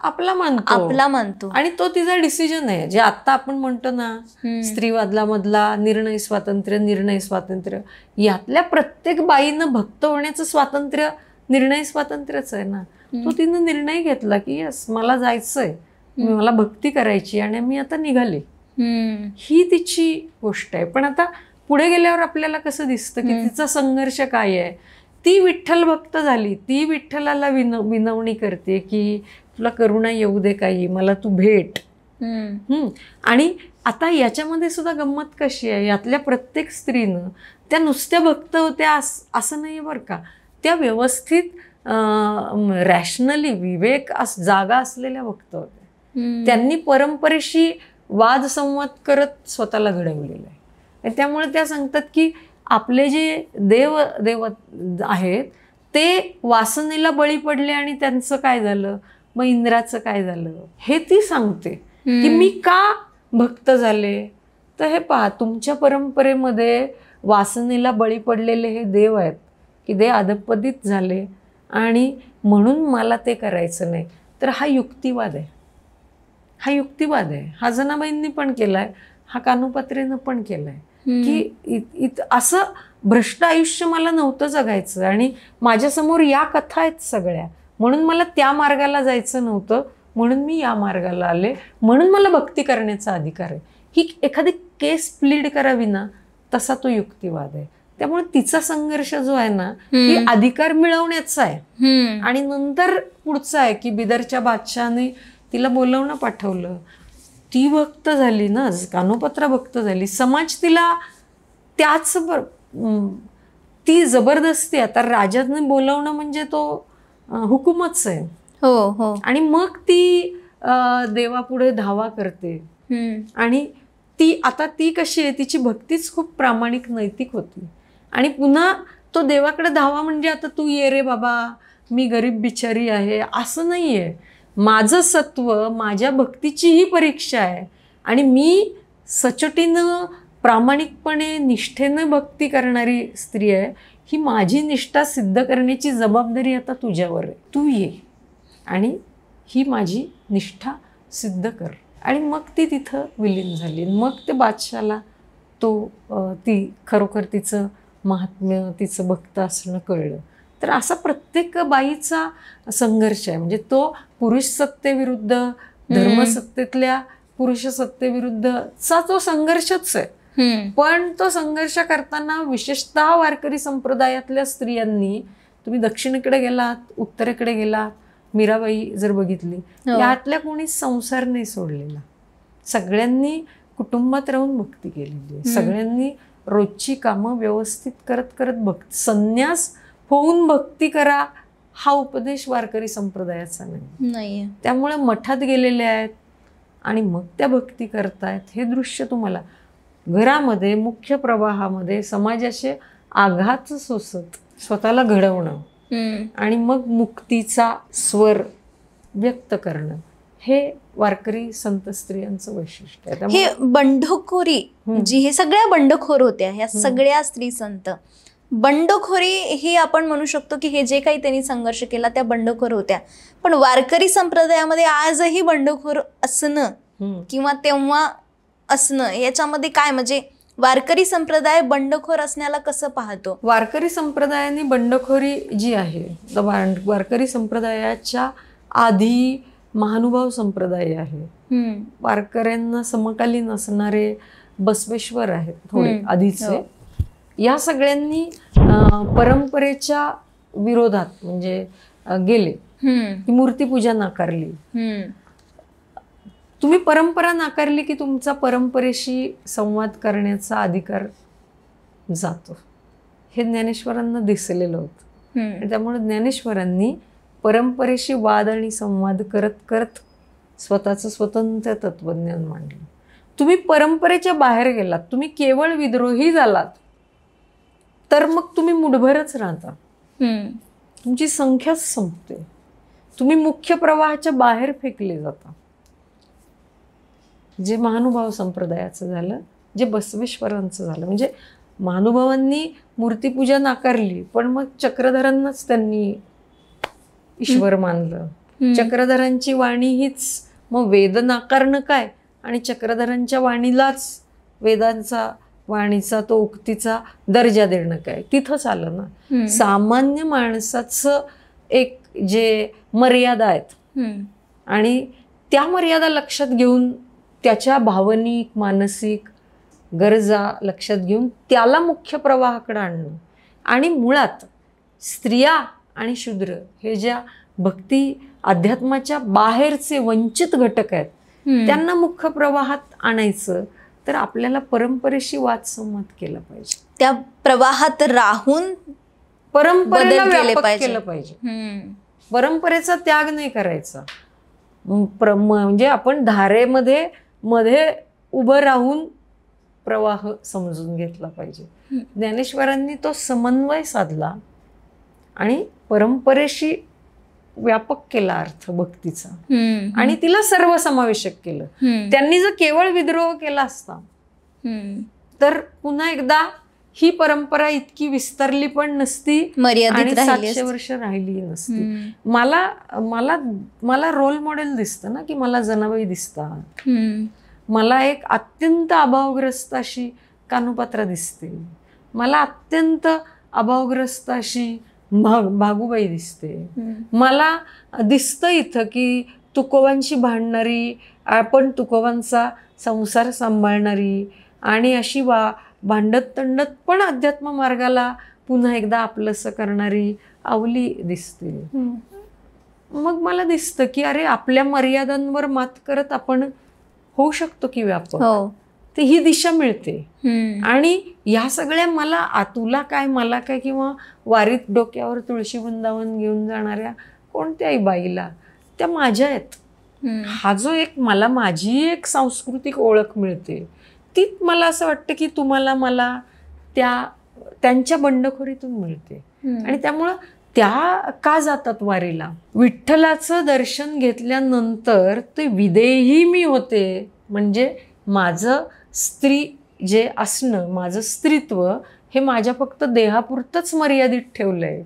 आपला मानतो. आणि तो तिचा डिसिजन आहे. जे आता आपण म्हणतो ना स्त्रीवादलामधला निर्णय स्वातंत्र्य, यातल्या प्रत्येक बाईनं भक्त होण्याचं स्वातंत्र्य निर्णय स्वातंत्र्यच आहे ना. तो तिनं निर्णय घेतला की यस मला जायचंय, मला भक्ती करायची आणि मी आता निघाले. ही तिची गोष्ट आहे. पण आता पुढे गेल्यावर आपल्याला कसं दिसतं की तिचा संघर्ष काय आहे. ती विठ्ठल भक्त झाली, ती विठ्ठलाला विनवणी करते की तुला करुणा येऊ दे काही, मला तू भेट. आणि आता याच्यामध्ये सुद्धा गंमत कशी आहे, यातल्या प्रत्येक स्त्रीनं त्या नुसत्या भक्त होत्या असं नाही बरं का, त्या व्यवस्थित रॅशनली विवेक जागा असलेल्या भक्त होत्या. त्यांनी परंपरेशी वाद संवाद करत स्वतःला घडवलेलं आहे. त्यामुळे त्या सांगतात की आपले जे देव आहेत ते वासनेला बळी पडले आणि त्यांचं काय झालं, मग इंद्राचं काय झालं हे ती सांगते की मी का भक्त झाले. तर हे पहा, तुमच्या परंपरेमध्ये वासनेला बळी पडलेले हे देव आहेत की ते अधपतित झाले आणि म्हणून मला ते करायचं नाही. तर हा युक्तिवाद आहे, हा जनाबाईंनी पण केलाय, हा कान्होपात्रेनं पण केलाय की असं भ्रष्ट आयुष्य मला नव्हतं जगायचं आणि माझ्यासमोर या कथा आहेत सगळ्या, म्हणून मला त्या मार्गाला जायचं नव्हतं, म्हणून मी या मार्गाला आले, म्हणून मला भक्ती करण्याचा अधिकार आहे. ही एखादी केस प्लीड करावी ना, तसा तो युक्तिवाद आहे. त्यामुळे तिचा संघर्ष जो आहे ना ही अधिकार मिळवण्याचा आहे. आणि नंतर पुढचा आहे की बिदरच्या बादशहाने तिला बोलवणं पाठवलं, ती भक्त झाली ना, कान्होपात्रा भक्त झाली, समाज तिला त्याच ती जबरदस्ती. आता राजाने बोलवणं म्हणजे तो हुकूमच आहे. हो. आणि मग ती देवापुढे धावा करते. आणि ती कशी आहे, तिची भक्तीच खूप प्रामाणिक नैतिक होती. आणि पुन्हा तो देवाकडे धावा म्हणजे आता तू ये रे बाबा, मी गरीब बिचारी आहे असं नाही आहे. माझं सत्व, माझ्या भक्तीचीही परीक्षा आहे आणि मी सचोटीनं प्रामाणिकपणे निष्ठेनं भक्ती करणारी स्त्री आहे. ही माझी निष्ठा सिद्ध करण्याची जबाबदारी आता तुझ्यावर आहे. तू ये आणि ही माझी निष्ठा सिद्ध कर. आणि मग ती तिथं विलीन झाली. मग ते बादशाला ती खरोखर तिचं महात्म्य, तिचं भक्त असणं कळलं. तर असा प्रत्येक बाईचा संघर्ष आहे. म्हणजे तो पुरुष सत्तेविरुद्ध, धर्मसत्तेतल्या पुरुष सत्तेविरुद्धचा तो संघर्षच आहे. पण तो संघर्ष करताना विशेषतः वारकरी संप्रदायातल्या स्त्रियांनी, तुम्ही दक्षिणेकडे गेलात, उत्तरेकडे गेलात, मीराबाई जर बघितली, यातल्या कोणीच संसार नाही सोडलेला. सगळ्यांनी कुटुंबात राहून भक्ती केलेली आहे. सगळ्यांनी रोजची कामं व्यवस्थित करत करत संन्यास होऊन भक्ती करा हा उपदेश वारकरी संप्रदायाचा नाही. त्यामुळे मठात गेलेले आहेत आणि मग त्या भक्ती करतायत. हे दृश्य तुम्हाला घरामध्ये, मुख्य प्रवाहामध्ये समाजाचे आघात सोसत स्वतःला घडवणं आणि मग मुक्तीचा स्वर व्यक्त करणं, हे वारकरी संत स्त्रियांचं वैशिष्ट्य आहे. हे बंडखोरी जी, हे सगळ्या बंडखोर होत्या, ह्या सगळ्या स्त्री संत. बंडखोरी ही आपण म्हणू शकतो की हे जे काही त्यांनी संघर्ष केला त्या बंडखोर होत्या. पण वारकरी संप्रदायामध्ये आजही बंडखोर असणं किंवा तेव्हा असणं याच्यामध्ये काय, म्हणजे वारकरी संप्रदाय बंडखोर असण्याला कसं पाहतो? वारकरी संप्रदायाने बंडखोरी जी आहे, वारकरी संप्रदायाच्या आधी महानुभाव संप्रदाय आहे. वारकऱ्यांना समकालीन असणारे बसवेश्वर आहेत थोडे आधीचे. या सगळ्यांनी परंपरेच्या विरोधात म्हणजे गेले. मूर्तीपूजा नाकारली. तुम्ही परंपरा नाकारली की तुमचा परंपरेशी संवाद करण्याचा अधिकार जातो. हे ज्ञानेश्वरांना दिसलेलं होतं. त्यामुळे ज्ञानेश्वरांनी परंपरेशी वाद आणि संवाद करत करत स्वतःचं स्वतंत्र तत्वज्ञान मांडलं. तुम्ही परंपरेच्या बाहेर गेलात, तुम्ही केवळ विद्रोही झालात, तर मग तुम्ही मुठभरच राहता. तुमची संख्याच संपते. तुम्ही मुख्य प्रवाहाच्या बाहेर फेकले जाता. जे महानुभाव संप्रदायाचं झालं, जे बसवेश्वरांचं झालं. म्हणजे महानुभावांनी मूर्तीपूजा नाकारली, पण मग चक्रधरांनाच त्यांनी ईश्वर मानलं. चक्रधरांची वाणी हीच, मग वेद नाकारणं काय आणि चक्रधरांच्या वाणीलाच वेदांचा, वाणीचा, तो उक्तीचा दर्जा देणं काय, तिथंच आलं ना. सामान्य माणसाचं एक जे मर्यादा आहेत आणि त्या मर्यादा लक्षात घेऊन, त्याच्या भावनिक मानसिक गरजा लक्षात घेऊन त्याला मुख्य प्रवाहाकडे आणणं. आणि मुळात स्त्रिया आणि शूद्र हे ज्या भक्ती अध्यात्माच्या बाहेरचे वंचित घटक आहेत, त्यांना मुख्य प्रवाहात आणायचं तर आपल्याला परंपरेशी वाद संवाद केला पाहिजे. त्या प्रवाहात राहून परंपरेला व्यापक केलं पाहिजे. परंपरेचा त्याग नाही करायचा. म्हणजे आपण धारेमध्ये उभं राहून प्रवाह समजून घेतला पाहिजे. ज्ञानेश्वरांनी तो समन्वय साधला आणि परंपरेशी व्यापक केला अर्थ भक्तीचा आणि तिला सर्वसमावेशक केलं. त्यांनी जर केवळ विद्रोह केला असता तर पुन्हा एकदा ही परंपरा इतकी विस्तारली पण नसती आणि 700 वर्ष राहिली नसती. मला रोल मॉडेल दिसतं ना, की मला जनाबाई दिसतात. मला एक अत्यंत अभावग्रस्त अशी कानुपात्रा दिसते. मला अत्यंत अभावग्रस्त अशी भागूबाई दिसते. मला दिसतं इथं की तुकोबांशी भांडणारी, पण तुकोबांचा संसार सांभाळणारी आणि अशी भांडत तंडत पण अध्यात्म मार्गाला पुन्हा एकदा आपलंसं करणारी आवली दिसते. मग मला दिसतं की अरे, आपल्या मर्यादांवर मात करत आपण होऊ शकतो की व्यापक. ते ही दिशा मिळते. आणि ह्या सगळ्या मला तुला काय मला काय किंवा वारीत डोक्यावर तुळशी वृंदावन घेऊन जाणाऱ्या कोणत्याही बाईला त्या माझ्या आहेत. हा जो एक मला माझी एक सांस्कृतिक ओळख मिळते, ती मला असं वाटतं की तुम्हाला मला त्यांच्या बंडखोरीतून मिळते. आणि त्यामुळं त्या का जातात वारीला? विठ्ठलाचं दर्शन घेतल्यानंतर ते विदेही मी होते, म्हणजे माझं स्त्री जे असणं, माझं स्त्रीत्व हे माझ्या फक्त देहापुरतंच मर्यादित ठेवलं आहे.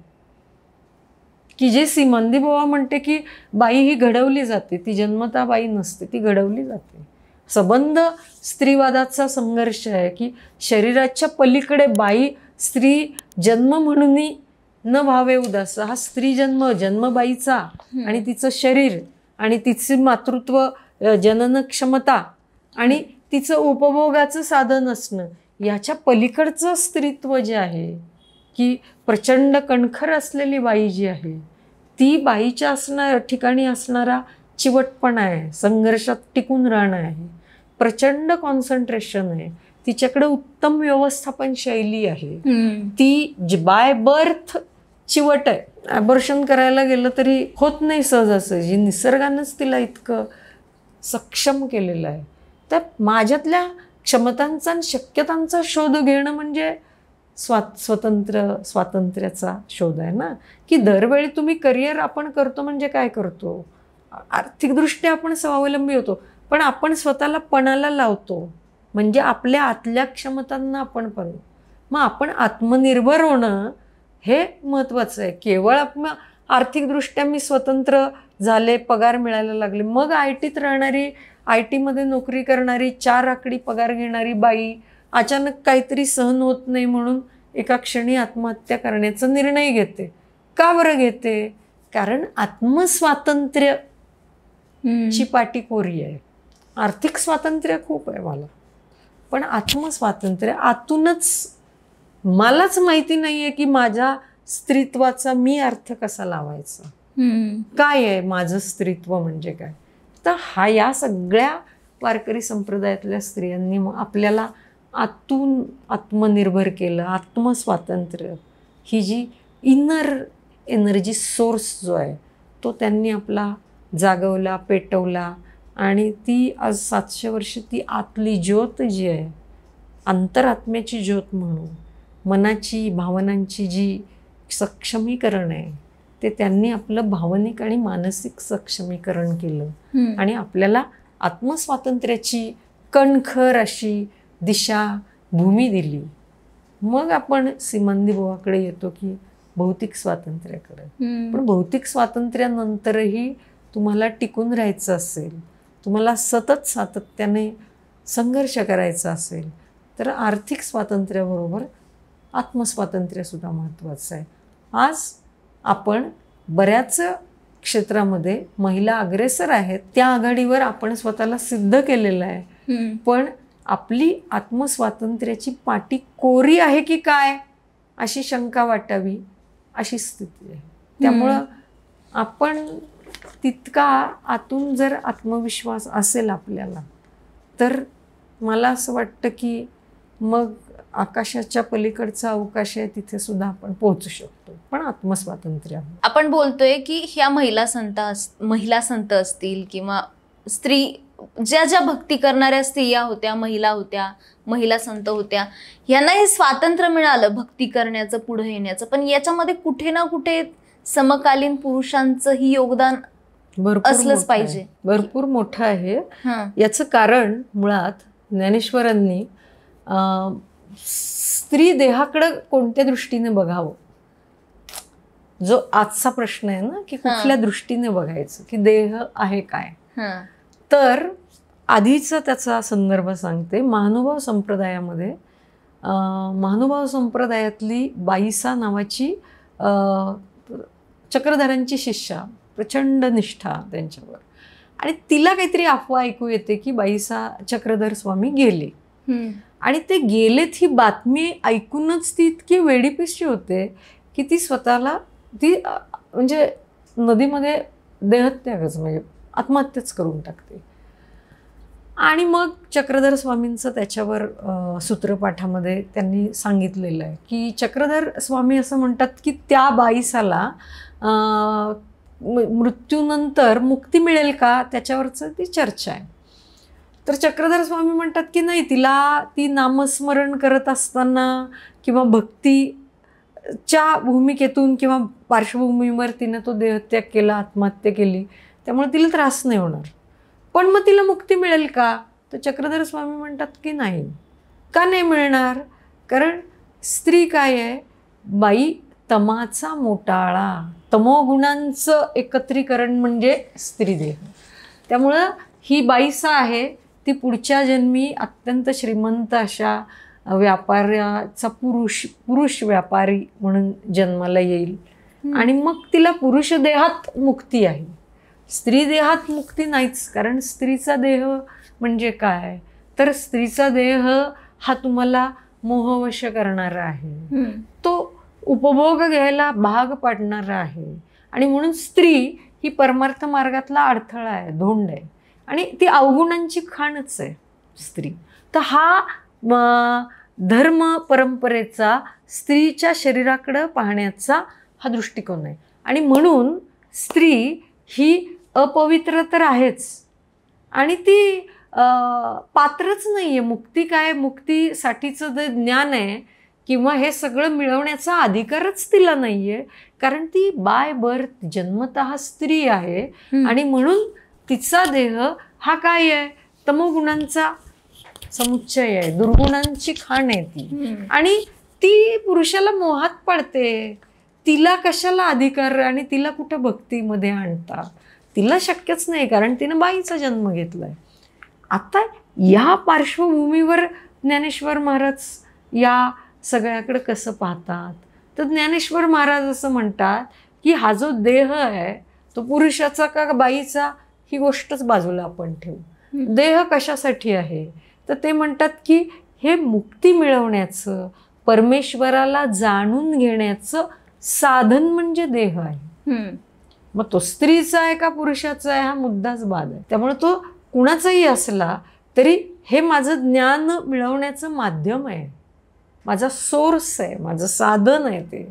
की जे सिमंदी बुवा म्हणते की बाई ही घडवली जाते, ती जन्मता बाई नसते, ती घडवली जाते. सबंध स्त्रीवादाचा संघर्ष आहे की शरीराच्या पलीकडे बाई स्त्री जन्म म्हणून न भावे उदास. हा स्त्री जन्म बाईचा आणि तिचं शरीर आणि तिचे मातृत्व, जनन क्षमता आणि तिचं उपभोगाचं साधन असणं, याच्या पलीकडचं स्त्रीत्व जे आहे की प्रचंड कणखर असलेली बाई जी आहे, ती बाईच्या ठिकाणी असणारा चिवटपणा आहे, संघर्षात टिकून राहणं आहे, प्रचंड कॉन्सन्ट्रेशन आहे, तिच्याकडे उत्तम व्यवस्थापन शैली आहे, ती बाय बर्थ चिवट आहे. ॲबॉर्शन करायला गेलं तरी होत नाही सहजासहजी, निसर्गानंच तिला इतकं सक्षम केलेलं आहे. तर माझ्यातल्या क्षमतांचा आणि शक्यतांचा शोध घेणं म्हणजे स्वातंत्र्याचा शोध आहे ना. की दरवेळी तुम्ही करिअर आपण करतो म्हणजे काय करतो, आर्थिकदृष्ट्या आपण स्वावलंबी होतो, पण आपण स्वतःला पणाला लावतो, म्हणजे आपल्या आतल्या क्षमतांना आपण मग आपण आत्मनिर्भर होणं हे महत्त्वाचं आहे. केवळ आर्थिकदृष्ट्या मी स्वतंत्र झाले, पगार मिळायला लागले, मग ITत राहणारी, ITमध्ये नोकरी करणारी, 4 आकडी पगार घेणारी बाई अचानक काहीतरी सहन होत नाही म्हणून एका क्षणी आत्महत्या करण्याचा निर्णय घेते. का बरं घेते? कारण आत्मस्वातंत्र्य ची पाटी कोरी आहे. आर्थिक स्वातंत्र्य खूप आहे मला, पण आत्मस्वातंत्र्य आतूनच मलाच माहिती नाहीये की माझ्या स्त्रीत्वाचा मी अर्थ कसा लावायचा, काय आहे माझं स्त्रीत्व म्हणजे काय. तर या सगळ्या वारकरी संप्रदायातल्या स्त्रियांनी आपल्याला आतून आत्मनिर्भर केलं. आत्मस्वातंत्र्य ही जी इनर एनर्जी सोर्स जो आहे तो त्यांनी आपला जागवला, पेटवला, आणि ती आज 700 वर्ष ती आतली ज्योत जी आहे, अंतरात्म्याची ज्योत म्हणून, मनाची भावनांची जी सक्षमीकरण आहे ते त्यांनी आपलं भावनिक आणि मानसिक सक्षमीकरण केलं आणि आपल्याला आत्मस्वातंत्र्याची कणखर अशी दिशा भूमी दिली. मग आपण सिमंदी बुवाकडे येतो की भौतिक स्वातंत्र्याकडे. पण भौतिक स्वातंत्र्यानंतरही तुम्हाला टिकून राहायचं असेल, तुम्हाला सतत सातत्याने संघर्ष करायचा असेल, तर आर्थिक स्वातंत्र्याबरोबर आत्मस्वातंत्र्यसुद्धा महत्त्वाचं आहे. आज आपण बऱ्याच क्षेत्रामध्ये महिला अग्रेसर आहेत, त्या आघाडीवर आपण स्वतःला सिद्ध केलेलं आहे, पण आपली आत्मस्वातंत्र्याची पाटी कोरी आहे की काय अशी शंका वाटावी अशी स्थिती आहे. त्यामुळं आपण तितका आतून जर आत्मविश्वास असेल आपल्याला, तर मला असं वाटतं की मग आकाशाच्या पलीकडचा अवकाश आहे तिथे सुद्धा आपण पोहोचू शकतो, पण आत्मस्वातंत्र्य. आपण बोलतोय की ह्या महिला संत असतील किंवा स्त्री ज्या ज्या भक्ती करणाऱ्या स्त्रिया होत्या, महिला होत्या, महिला संत होत्या, यांना हे स्वातंत्र्य मिळालं भक्ती करण्याचं, पुढे येण्याचं, पण याच्यामध्ये कुठे ना कुठे समकालीन पुरुषांचंही योगदान असलंच पाहिजे. भरपूर मोठं आहे. याचं कारण मुळात ज्ञानेश्वरांनी स्त्री देहाकडे कोणत्या दृष्टीने बघावं, जो आजचा प्रश्न आहे ना की कुठल्या दृष्टीने बघायचं, की देह आहे काय. तर आधीचा त्याचा संदर्भ सांगते. महानुभाव संप्रदायामध्ये महानुभाव संप्रदायातली बाईसा नावाची चक्रधरांची शिष्या, प्रचंड निष्ठा त्यांच्यावर, आणि तिला काहीतरी अफवा ऐकू येते की बाईसा चक्रधर स्वामी गेले, आणि ते गेलेत ही बातमी ऐकूनच ती इतकी वेडीपिशी होते की ती स्वतःला म्हणजे नदीमध्ये देहत्यागच, म्हणजे आत्महत्याच करून टाकते. आणि मग चक्रधर स्वामींचं त्याच्यावर सूत्रपाठामध्ये त्यांनी सांगितलेलं आहे की चक्रधर स्वामी असं म्हणतात की त्या बाईसाला मृत्यूनंतर मुक्ती मिळेल का, त्याच्यावरचं ती चर्चा आहे. तर चक्रधर स्वामी म्हणतात की नाही, तिला ती नामस्मरण करत असताना किंवा भक्ती च्या भूमिकेतून किंवा पार्श्वभूमीवर तिनं तो देहत्याग केला, आत्महत्या केली, त्यामुळे तिला त्रास नाही होणार. पण मग तिला मुक्ती मिळेल का? तर चक्रधर स्वामी म्हणतात की नाही. का नाही मिळणार? कारण स्त्री काय आहे, बाई तमाचा मोटाळा, तमोगुणांचं एकत्रीकरण म्हणजे स्त्रीदेह. त्यामुळं ही बाईसा आहे ती पुढच्या जन्मी अत्यंत श्रीमंत अशा व्यापाऱ्याचा पुरुष व्यापारी म्हणून जन्माला येईल. आणि मग तिला पुरुष देहात मुक्ती आहे, स्त्री देहात मुक्ती नाहीच. कारण स्त्रीचा देह म्हणजे काय, तर स्त्रीचा देह हा तुम्हाला मोहवश करणारा आहे, तो उपभोग घ्यायला भाग पाडणारा आहे. आणि म्हणून स्त्री ही परमार्थ मार्गातला अडथळा आहे, धोंड आहे, आणि ती अवगुणांची खाणच आहे स्त्री. तर हा धर्म परंपरेचा स्त्रीच्या शरीराकडं पाहण्याचा हा दृष्टिकोन आहे. आणि म्हणून स्त्री ही अपवित्र तर आहेच, आणि ती पात्रच नाही आहे. मुक्ती काय, मुक्तीसाठीचं जे ज्ञान आहे किंवा हे सगळं मिळवण्याचा अधिकारच तिला नाही आहे. कारण ती बाय बर्थ जन्मतः स्त्री आहे. आणि म्हणून तिचा देह हा काय आहे, तमोगुणांचा समुच्चय आहे, दुर्गुणांची खाण आहे ती. आणि ती पुरुषाला मोहात पडते. तिला कशाला अधिकार आणि तिला कुठं भक्तीमध्ये आणता? तिला शक्यच नाही, कारण तिनं बाईचा जन्म घेतलाय. आता या पार्श्वभूमीवर ज्ञानेश्वर महाराज या सगळ्याकडे कसं पाहतात? तर ज्ञानेश्वर महाराज असं म्हणतात की हा जो देह आहे तो पुरुषाचा का बाईचा ही गोष्टच बाजूला आपण ठेवू. देह कशासाठी आहे? तर ते म्हणतात की हे मुक्ती मिळवण्याचं, परमेश्वराला जाणून घेण्याचं साधन म्हणजे देह आहे. मग तो स्त्रीचा आहे का पुरुषाचा आहे हा मुद्दाच बाद आहे. त्यामुळे तो कुणाचाही असला तरी हे माझं ज्ञान मिळवण्याचं माध्यम आहे, माझा सोर्स आहे, माझं साधन आहे ते.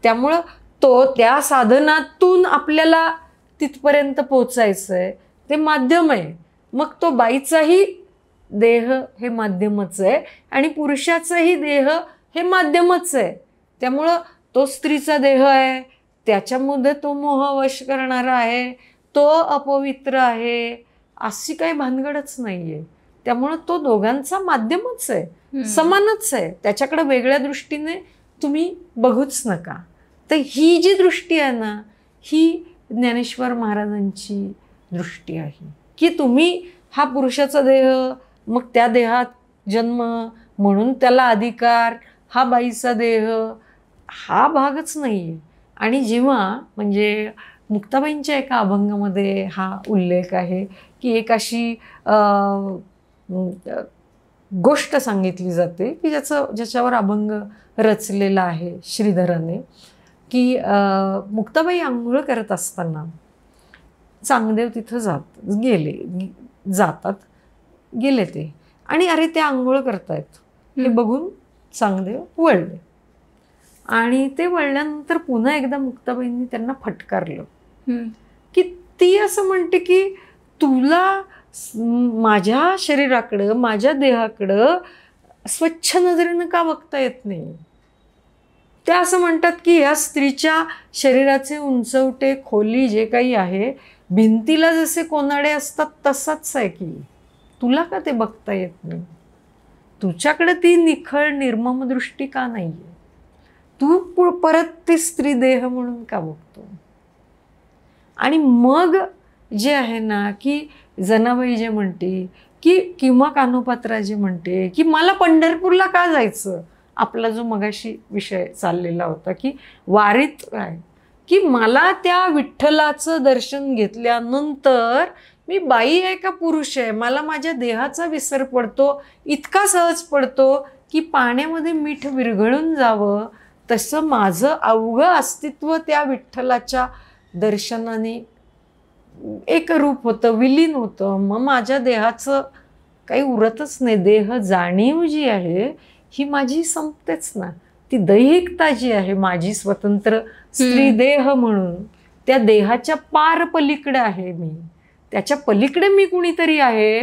त्यामुळं तो त्या साधनातून आपल्याला तिथपर्यंत पोचायचं आहे, ते माध्यम आहे. मग तो बाईचाही देह हे माध्यमच आहे आणि पुरुषाचाही देह हे माध्यमच आहे. त्यामुळं तो स्त्रीचा देह आहे, त्याच्यामध्ये तो मोहवश करणारा आहे, तो अपवित्र आहे, अशी काही भानगडच नाही आहे. त्यामुळं तो दोघांचा माध्यमच आहे, समानच आहे. त्याच्याकडे वेगळ्या दृष्टीने तुम्ही बघूच नका. तर ही जी दृष्टी आहे ना, ही ज्ञानेश्वर महाराजांची दृष्टी आहे की तुम्ही हा पुरुषाचा देह, मग त्या देहात जन्म म्हणून त्याला अधिकार, हा बाईचा देह हा भागच नाही आहे. आणि जेव्हा म्हणजे मुक्ताबाईंच्या एका अभंगामध्ये हा उल्लेख आहे की एक अशी गोष्ट सांगितली जाते की ज्याच्यावर अभंग रचलेला आहे श्रीधराने, की मुक्ताबाई आंघोळ करत असताना चांगदेव तिथं जातात गेले ते, आणि अरे ते आंघोळ करतायत हे बघून चांगदेव वळले. आणि ते वळल्यानंतर पुन्हा एकदा मुक्ताबाईंनी त्यांना फटकारलं की ती असं म्हणते की तुला माझ्या शरीराकडं, माझ्या देहाकडं स्वच्छ नजरेनं का बघता येत नाही? त्या असं म्हणतात की या स्त्रीच्या शरीराचे उंचवटे, खोली जे काही आहे, भिंतीला जसे कोनाडे असतात तसाच आहे की तुला का ते बघता येत नाही? तुझ्याकडे ती निखळ निर्मम दृष्टी का नाही आहे? तू परत ते स्त्री देह म्हणून का बघतो? आणि मग जे आहे ना की जनाबाई जे म्हणते की किंवा कान्होपात्रा जे म्हणते की मला पंढरपूरला का जायचं, आपला जो मगाशी विषय चाललेला होता की वारीत काय, की मला त्या विठ्ठलाचं दर्शन घेतल्यानंतर मी बाई आहे का पुरुष आहे, मला माझ्या देहाचा विसर पडतो, इतका सहज पडतो की पाण्यामध्ये मीठ विरघळून जावं तसं माझं अवघं अस्तित्व त्या विठ्ठलाच्या दर्शनाने एकरूप होतं, विलीन होतं. मग माझ्या देहाचं काही उरतच नाही. देह जाणीव जी आहे ही माझी संपतेच ना. ती दैहिकता जी आहे माझी स्वतंत्र स्त्री देह म्हणून, त्या देहाच्या पार पलीकडे आहे मी, त्याच्या पलीकडे मी कुणीतरी आहे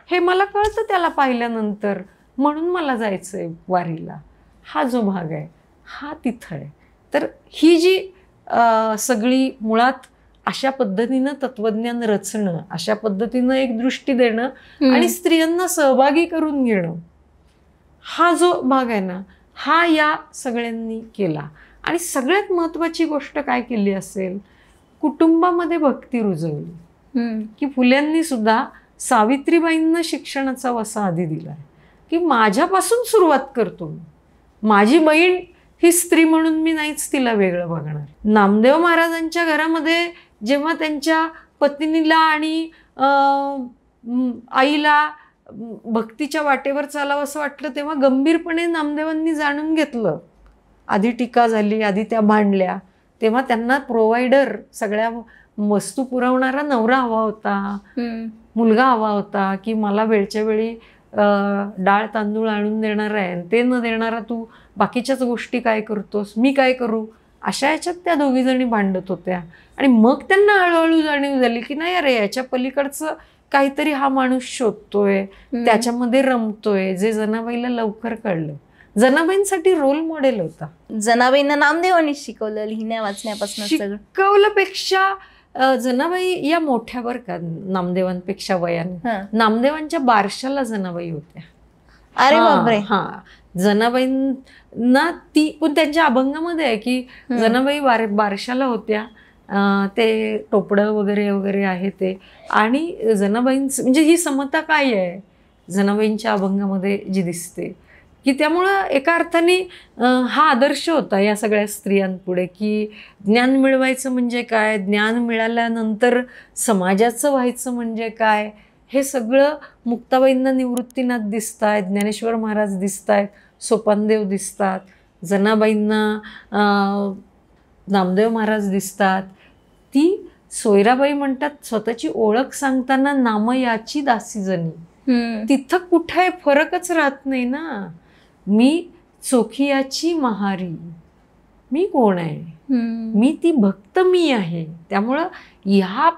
हे मला कळतं त्याला पाहिल्यानंतर. म्हणून मला जायचं आहे वारीला. हा जो भाग आहे हा तिथं आहे. तर ही जी सगळी मुळात अशा पद्धतीनं तत्वज्ञान रचणं, अशा पद्धतीनं एक दृष्टी देणं आणि स्त्रियांना सहभागी करून घेणं, हा जो भाग आहे ना, हा या सगळ्यांनी केला. आणि सगळ्यात महत्वाची गोष्ट काय केली असेल, कुटुंबामध्ये भक्ती रुजवली. की फुल्यांनी सुद्धा सावित्रीबाईंना शिक्षणाचा वसा आधी दिलाय की माझ्यापासून सुरुवात करतो मी. माझी बहीण ही स्त्री म्हणून मी नाहीच तिला वेगळं बघणार. नामदेव महाराजांच्या घरामध्ये जेव्हा त्यांच्या पत्नीला आणि आईला भक्तीच्या वाटेवर चालावं असं वाटलं, तेव्हा गंभीरपणे नामदेवांनी जाणून घेतलं. आधी टीका झाली, आधी त्या भांडल्या, तेव्हा त्यांना प्रोव्हायडर, सगळ्या वस्तू पुरवणारा नवरा हवा होता, मुलगा हवा होता, की मला वेळच्या वेळी डाळ तांदूळ आणून देणार आहे, ते न देणारा तू बाकीच्याच गोष्टी काय करतोस, मी काय करू, अशा याच्यात त्या दोघी जणी भांडत होत्या. आणि मग त्यांना हळूहळू जाणीव झाली की नाही अरे, याच्या पलीकडचं काहीतरी हा माणूस शोधतोय, त्याच्यामध्ये रमतोय, जे जनाबाईला लवकर कळलं. जनाबाईंसाठी रोल मॉडेल होता. जनाबाईंना नामदेवांनी शिकवलं लिहिण्या वाचण्यापासून. शिकवल्यापेक्षा जनाबाई या मोठ्या बरं का, नामदेवांपेक्षा वयाने. नामदेवांच्या बारशाला जनाबाई होत्या. अरे बापरे. हा, जनाबाईंना ती पण त्यांच्या अभंगामध्ये आहे की जनाबाई बारशाला होत्या, ते टोपडं वगैरे वगैरे आहे ते. आणि जनाबाईंचं म्हणजे ही समता काय आहे जनाबाईंच्या अभंगामध्ये जी दिसते, की त्यामुळं एका अर्थाने हा आदर्श होता या सगळ्या स्त्रियांपुढे की ज्ञान मिळवायचं म्हणजे काय, ज्ञान मिळाल्यानंतर समाजाचं व्हायचं म्हणजे काय, हे सगळं मुक्ताबाईंना निवृत्तीनाथ दिसत आहेत, ज्ञानेश्वर महाराज दिसत आहेत, सोपानदेव दिसतात, जनाबाईंना नामदेव महाराज दिसतात. ती सोयराबाई म्हणतात स्वतःची ओळख सांगताना नाम याची दासी जनी. तिथं कुठे फरकच राहत नाही ना. मी चोखियाची महारी, मी कोण आहे, मी ती भक्त मी आहे. त्यामुळं ह्या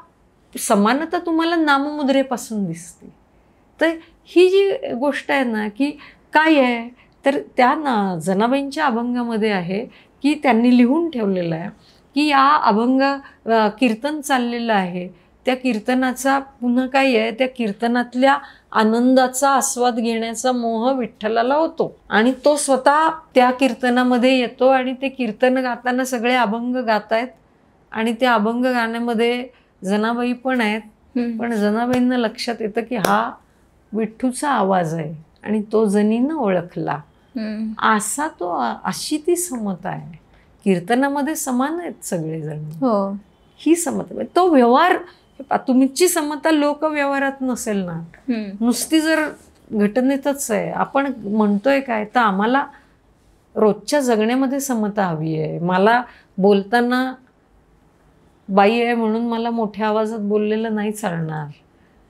समानता तुम्हाला नाममुद्रेपासून दिसते. तर ही जी गोष्ट आहे ना की काय आहे, तर त्या जनाबाईंच्या अभंगामध्ये आहे की त्यांनी लिहून ठेवलेलं आहे की या अभंग कीर्तन चाललेलं आहे, त्या कीर्तनाचा पुन्हा काय आहे, त्या कीर्तनातल्या आनंदाचा आस्वाद घेण्याचा मोह विठ्ठलाला होतो आणि तो स्वतः त्या कीर्तनामध्ये येतो आणि ते कीर्तन गाताना सगळे अभंग गातायत आणि त्या अभंग गाण्यामध्ये जनाबाई पण आहेत. पण जनाबाईंना लक्षात येतं की हा विठ्ठूचा आवाज आहे आणि तो जनीनं ओळखला. असा तो, अशी ती समता आहे. कीर्तनामध्ये समान आहेत सगळेजण. ही समता, तो व्यवहार, तुमची समता लोकव्यवहारात नसेल ना, नुसती जर घटनेतच आहे. आपण म्हणतोय काय, तर आम्हाला रोजच्या जगण्यामध्ये समता हवी आहे. मला बोलताना बाई आहे म्हणून मला मोठ्या आवाजात बोललेलं नाही चालणार.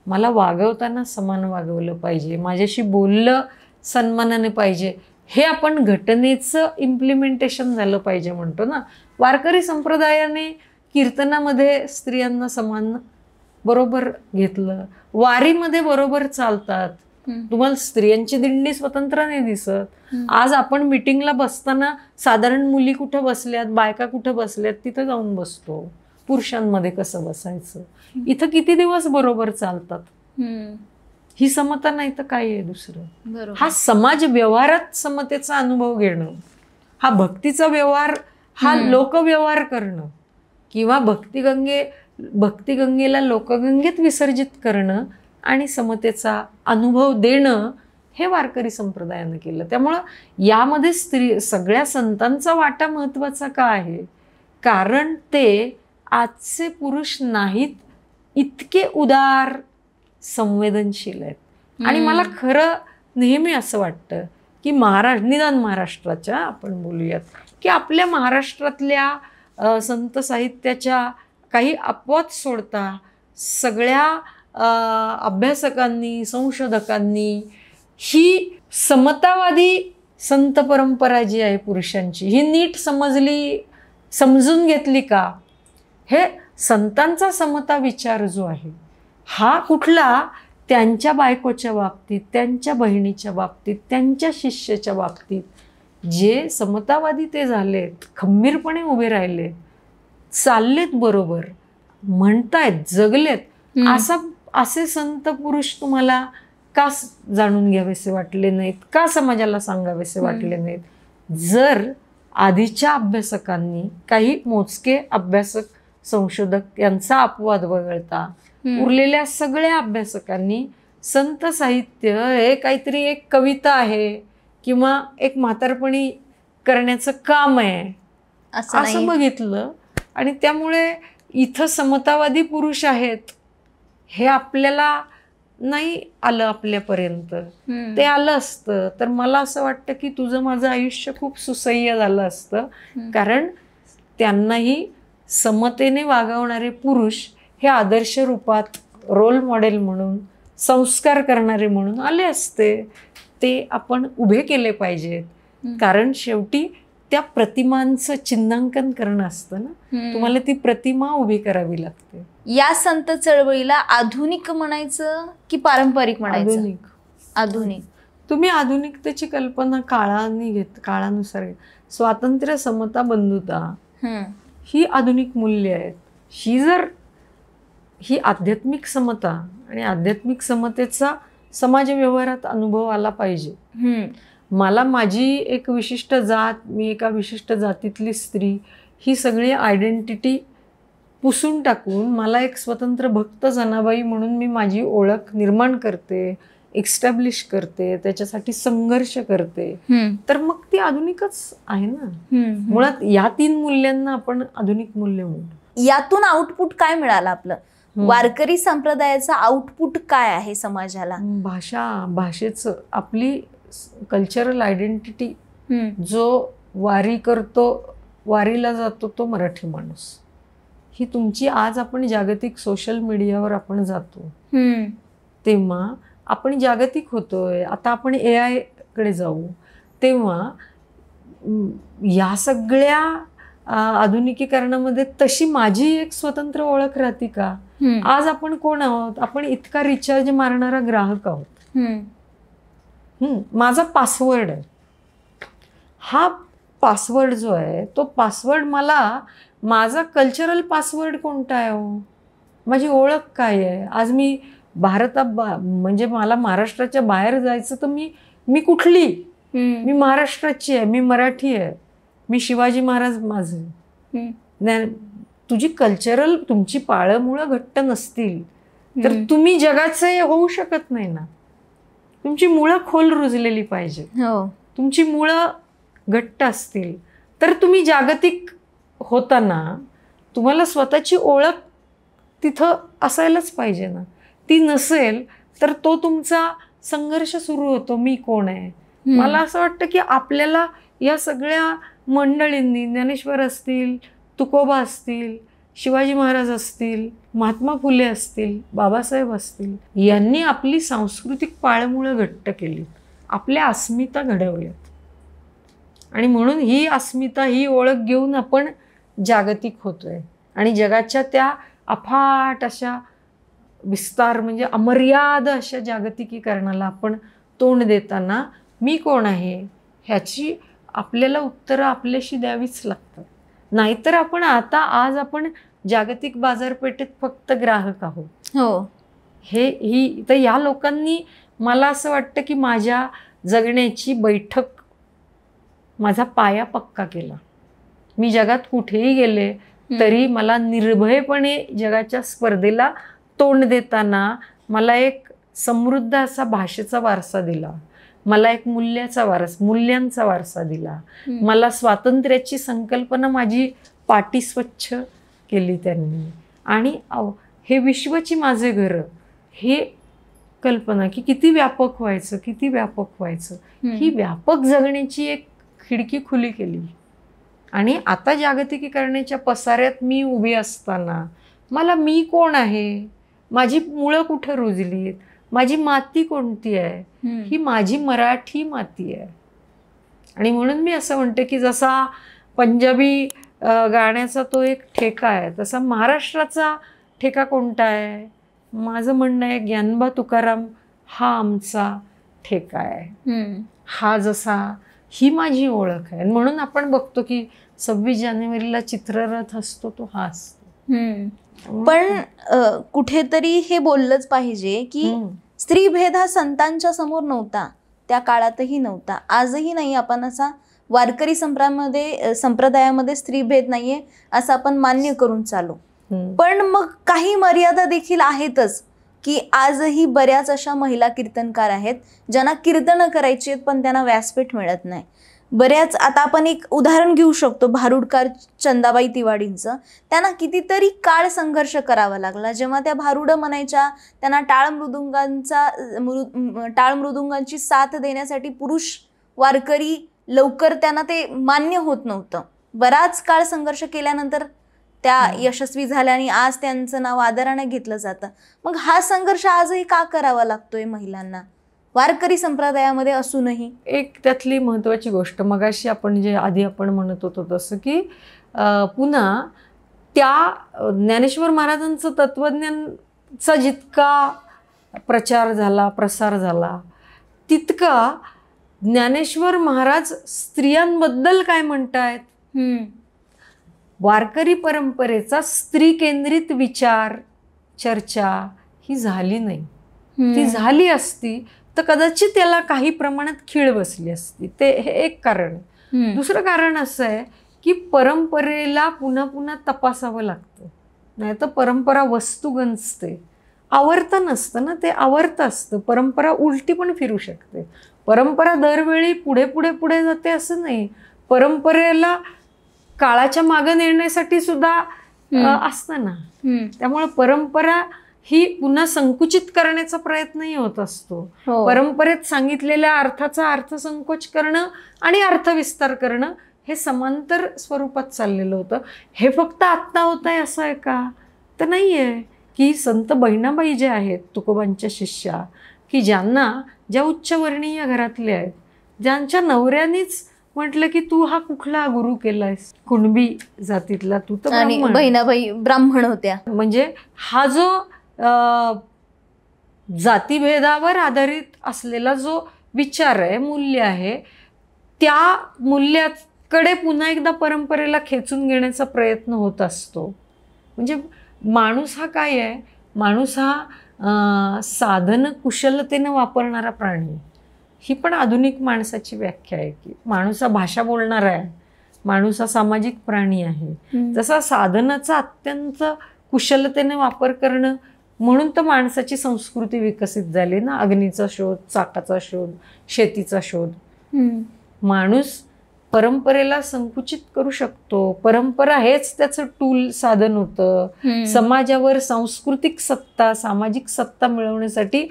मला वागवताना समान वागवलं पाहिजे, माझ्याशी बोललं सन्मानाने पाहिजे. हे आपण घटनेचं इम्प्लिमेंटेशन झालं पाहिजे म्हणतो ना. वारकरी संप्रदायाने कीर्तनामध्ये स्त्रियांना समान बरोबर घेतलं, वारीमध्ये बरोबर चालतात. तुम्हाला स्त्रियांची दिंडी स्वतंत्र नाही दिसत. आज आपण मीटिंगला बसताना साधारण मुली कुठं बसल्यात, बायका कुठं बसल्यात, तिथं जाऊन बसतो. पुरुषांमध्ये कसं बसायचं, इथं किती दिवस बरोबर चालतात. ही समता नाही तर काय आहे दुसरं. हा समाज व्यवहारात समतेचा अनुभव घेणं, हा भक्तीचा व्यवहार, हा लोकव्यवहार करणं किंवा भक्तिगंगेला लोकगंगेत विसर्जित करणं आणि समतेचा अनुभव देणं, हे वारकरी संप्रदायानं केलं. त्यामुळं यामध्ये सगळ्या संतांचा वाटा महत्त्वाचा का आहे, कारण ते आजचे पुरुष नाहीत इतके उदार संवेदनशील आहेत. आणि मला खरं नेहमी असं वाटतं की निदान महाराष्ट्राच्या आपण बोलूयात की आपल्या महाराष्ट्रातल्या संत साहित्याच्या काही अपवाद सोडता सगळ्या अभ्यासकांनी, संशोधकांनी ही समतावादी संत परंपरा जी आहे पुरुषांची, ही नीट समजून घेतली का. हे संतांचा समता विचार जो आहे हा कुठला, त्यांच्या बायकोच्या बाबतीत, त्यांच्या बहिणीच्या बाबतीत, त्यांच्या शिष्याच्या बाबतीत, जे समतावादी ते झालेत, खंबीरपणे उभे राहिले, चाललेत बरोबर, म्हणतायत, जगलेत, असे संत पुरुष तुम्हाला का जाणून घ्यावेसे वाटले नाहीत, का समाजाला सांगावेसे वाटले नाहीत? जर आधीच्या अभ्यासकांनी, काही मोजके अभ्यासक संशोधक यांचा अपवाद वगळता उरलेल्या सगळ्या अभ्यासकांनी संत साहित्य हे काहीतरी एक कविता आहे किंवा एक म्हातारपणी करण्याचं काम आहे असं बघितलं, आणि त्यामुळे इथं समतावादी पुरुष आहेत हे आपल्याला नाही आलं आपल्यापर्यंत. ते आलं असतं तर मला असं वाटतं की तुझं माझं आयुष्य खूप सुसह्य झालं असतं, कारण त्यांनाही समतेने वागवणारे पुरुष हे आदर्श रूपात रोल मॉडेल म्हणून, संस्कार करणारे म्हणून आले असते. ते आपण उभे केले पाहिजेत, कारण शेवटी त्या प्रतिमांचं चिन्हांकन करणं असतं ना, तुम्हाला ती प्रतिमा उभी करावी लागते. या संत चळवळीला आधुनिक म्हणायचं की पारंपरिक म्हणायचं? आधुनिक. आधुनिक. तुम्ही आधुनिकतेची कल्पना काळानुसार स्वातंत्र्य, समता, बंधुता ही आधुनिक मूल्य आहेत. ही आध्यात्मिक समता आणि आध्यात्मिक समतेचा समाज व्यवहारात अनुभव आला पाहिजे. मला माझी एक विशिष्ट जात, मी एका विशिष्ट जातीतली स्त्री, ही सगळी आयडेंटिटी पुसून टाकून मला एक स्वतंत्र भक्त जनाबाई म्हणून मी माझी ओळख निर्माण करते, एक्स्टॅब्लिश करते, त्याच्यासाठी संघर्ष करते, तर मग ती आधुनिकच आहे ना. मुळात या 3 मूल्यांना आपण आधुनिक मूल्य म्हणतो. यातून आउटपुट काय मिळालं आपलं? वारकरी संप्रदायाचं आउटपुट काय आहे समाजाला? भाषेचं, आपली कल्चरल आयडेंटिटी. जो वारी करतो, वारीला जातो तो मराठी माणूस, ही तुमची आज आपण जागतिक सोशल मीडियावर आपण जातो तेव्हा आपण जागतिक होतोय. आता आपण AI कडे जाऊ तेव्हा या सगळ्या आधुनिकीकरणामध्ये तशी माझी एक स्वतंत्र ओळख राहते का? आज आपण कोण आहोत? आपण इतका रिचार्ज मारणारा ग्राहक आहोत. माझा पासवर्ड आहे, हा पासवर्ड जो आहे तो पासवर्ड मला, माझा कल्चरल पासवर्ड कोणता आहे हो? माझी ओळख काय आहे? आज मी म्हणजे मला महाराष्ट्राच्या बाहेर जायचं तर मी कुठली? मी महाराष्ट्राची आहे, मी मराठी आहे, मी शिवाजी महाराज माझे. तुझी कल्चरल, तुमची पाळंमुळं घट्ट नसतील तर तुम्ही जगाचे होऊ शकत नाही ना. तुमची मुळं खोल रुजलेली पाहिजे. तुमची मुळं घट्ट असतील तर तुम्ही जागतिक होताना तुम्हाला स्वतःची ओळख तिथं असायलाच पाहिजे ना. ती नसेल तर तो तुमचा संघर्ष सुरू होतो, मी कोण आहे. मला असं वाटतं की आपल्याला या सगळ्या मंडळींनी, ज्ञानेश्वर असतील, तुकोबा असतील, शिवाजी महाराज असतील, महात्मा फुले असतील, बाबासाहेब असतील, यांनी आपली सांस्कृतिक पाळंमुळं घट्ट केली, आपल्या अस्मिता घडवल्यात. आणि म्हणून ही अस्मिता, ही ओळख घेऊन आपण जागतिक होतोय आणि जगाच्या त्या अफाट अशा विस्तार, म्हणजे अमर्याद अशा जागतिकीकरणाला आपण तोंड देताना मी कोण आहे ह्याची आपल्याला उत्तरं आपल्याशी द्यावीच लागतात. नाहीतर आपण आज आपण जागतिक बाजारपेठेत फक्त ग्राहक आहोत. तर या लोकांनी, मला असं वाटतं की माझ्या जगण्याची बैठक, माझा पाया पक्का केला. मी जगात कुठेही गेले तरी मला निर्भयपणे जगाच्या स्पर्धेला तोंड देताना मला एक समृद्ध असा भाषेचा वारसा दिला, मला एक मूल्यांचा वारसा दिला, मला स्वातंत्र्याची संकल्पना माझी पाटी स्वच्छ केली त्यांनी. आणि हे विश्वची माझे घर, हे कल्पना की किती व्यापक व्हायचं, ही व्यापक जगण्याची एक खिडकी खुली केली. आणि आता जागतिकीकरणाच्या पसाऱ्यात मी उभी असताना मला मी कोण आहे, माझी मुळं कुठं रुजलीत, माझी माती कोणती आहे, ही माझी मराठी माती आहे. आणि म्हणून मी असं म्हणते की जसा पंजाबी गाण्याचा तो एक ठेका आहे, तसा महाराष्ट्राचा ठेका कोणता आहे? माझं म्हणणं आहे ज्ञानोबा तुकाराम हा आमचा ठेका आहे. हा जसा ही माझी ओळख आहे. म्हणून आपण बघतो की 26 जानेवारीला चित्ररथ असतो, तो हा असतो. पण कुठेतरी हे बोललंच पाहिजे की स्त्रीभेद हा संतांच्या समोर नव्हता, त्या काळातही नव्हता, आजही नाही. आपण असा वारकरी संप्रदायामध्ये स्त्रीभेद नाहीये असं आपण मान्य करून चालू. पण मग काही मर्यादा देखील आहेतच की आजही बऱ्याच अशा महिला कीर्तनकार आहेत ज्यांना कीर्तनं करायची आहेत पण त्यांना व्यासपीठ मिळत नाही. बऱ्याच, आता आपण एक उदाहरण घेऊ शकतो भारुडकार चंदाबाई तिवाडींचं. त्यांना कितीतरी काळ संघर्ष करावा लागला. जेव्हा त्या भारुडं म्हणायच्या, त्यांना टाळ मृदुंगांची साथ देण्यासाठी पुरुष वारकरी लवकर त्यांना ते मान्य होत नव्हतं. बराच काळ संघर्ष केल्यानंतर त्या यशस्वी झाल्या आणि आज त्यांचं नाव आदराने घेतलं जातं. मग हा संघर्ष आजही का करावा लागतोय महिलांना वारकरी संप्रदायामध्ये असूनही? एक त्यातली महत्वाची गोष्ट, मगाशी आपण जे आधी आपण म्हणत होतो तसं की पुन्हा त्या ज्ञानेश्वर महाराजांचं तत्वज्ञानचा जितका प्रचार झाला, प्रसार झाला, तितका ज्ञानेश्वर महाराज स्त्रियांबद्दल काय म्हणतायत, वारकरी परंपरेचा स्त्री केंद्रित विचार, चर्चा ही झाली नाही. ती झाली असती तर कदाचित त्याला काही प्रमाणात खीळ बसली असती. ते हे एक कारण. दुसरं कारण असं आहे की परंपरेला पुन्हा पुन्हा तपासावं लागतं, नाही तर परंपरा वस्तू गंजते. आवर्त नसतं ना, ते आवर्त असतं. परंपरा उलटी पण फिरू शकते. परंपरा दरवेळी पुढे पुढे पुढे जाते असं नाही. परंपरेला काळाच्या मागे नेण्यासाठी सुद्धा असतं ना. त्यामुळे परंपरा ही पुन्हा संकुचित करण्याचा प्रयत्नही होत असतो. परंपरेत सांगितलेल्या अर्थाचा अर्थसंकोच करणं आणि अर्थविस्तार करणं हे समांतर स्वरूपात चाललेलं होतं. हे फक्त आत्ता होत आहे असं आहे का? तर नाही आहे. की संत बहिणाबाई जे आहेत तुकोबांच्या शिष्या, की ज्या उच्चवर्णीय घरातले आहेत, ज्यांच्या नवऱ्यानेच म्हटलं की तू हा कुठला गुरु केलायस, कुणबी जातीतला तू तर, आणि बहिणाबाई ब्राह्मण होत्या. म्हणजे हा जो जातीभेदावर आधारित असलेला जो विचार आहे, मूल्य आहे, त्या मूल्याकडे पुन्हा एकदा परंपरेला खेचून घेण्याचा प्रयत्न होत असतो. म्हणजे माणूस हा काय आहे, माणूस हा साधन कुशलतेनं वापरणारा प्राणी. ही पण आधुनिक माणसाची व्याख्या आहे की माणूस हा भाषा बोलणारा आहे, माणूस हा सामाजिक प्राणी आहे. तसा साधनाचा अत्यंत कुशलतेने वापर करणं म्हणून तर माणसाची संस्कृती विकसित झाली ना. अग्नीचा शोध, चाकाचा शोध, शेतीचा शोध. माणूस परंपरेला संकुचित करू शकतो. परंपरा हेच त्याचं टूल, साधन होतं. समाजावर सांस्कृतिक सत्ता, सामाजिक सत्ता मिळवण्यासाठी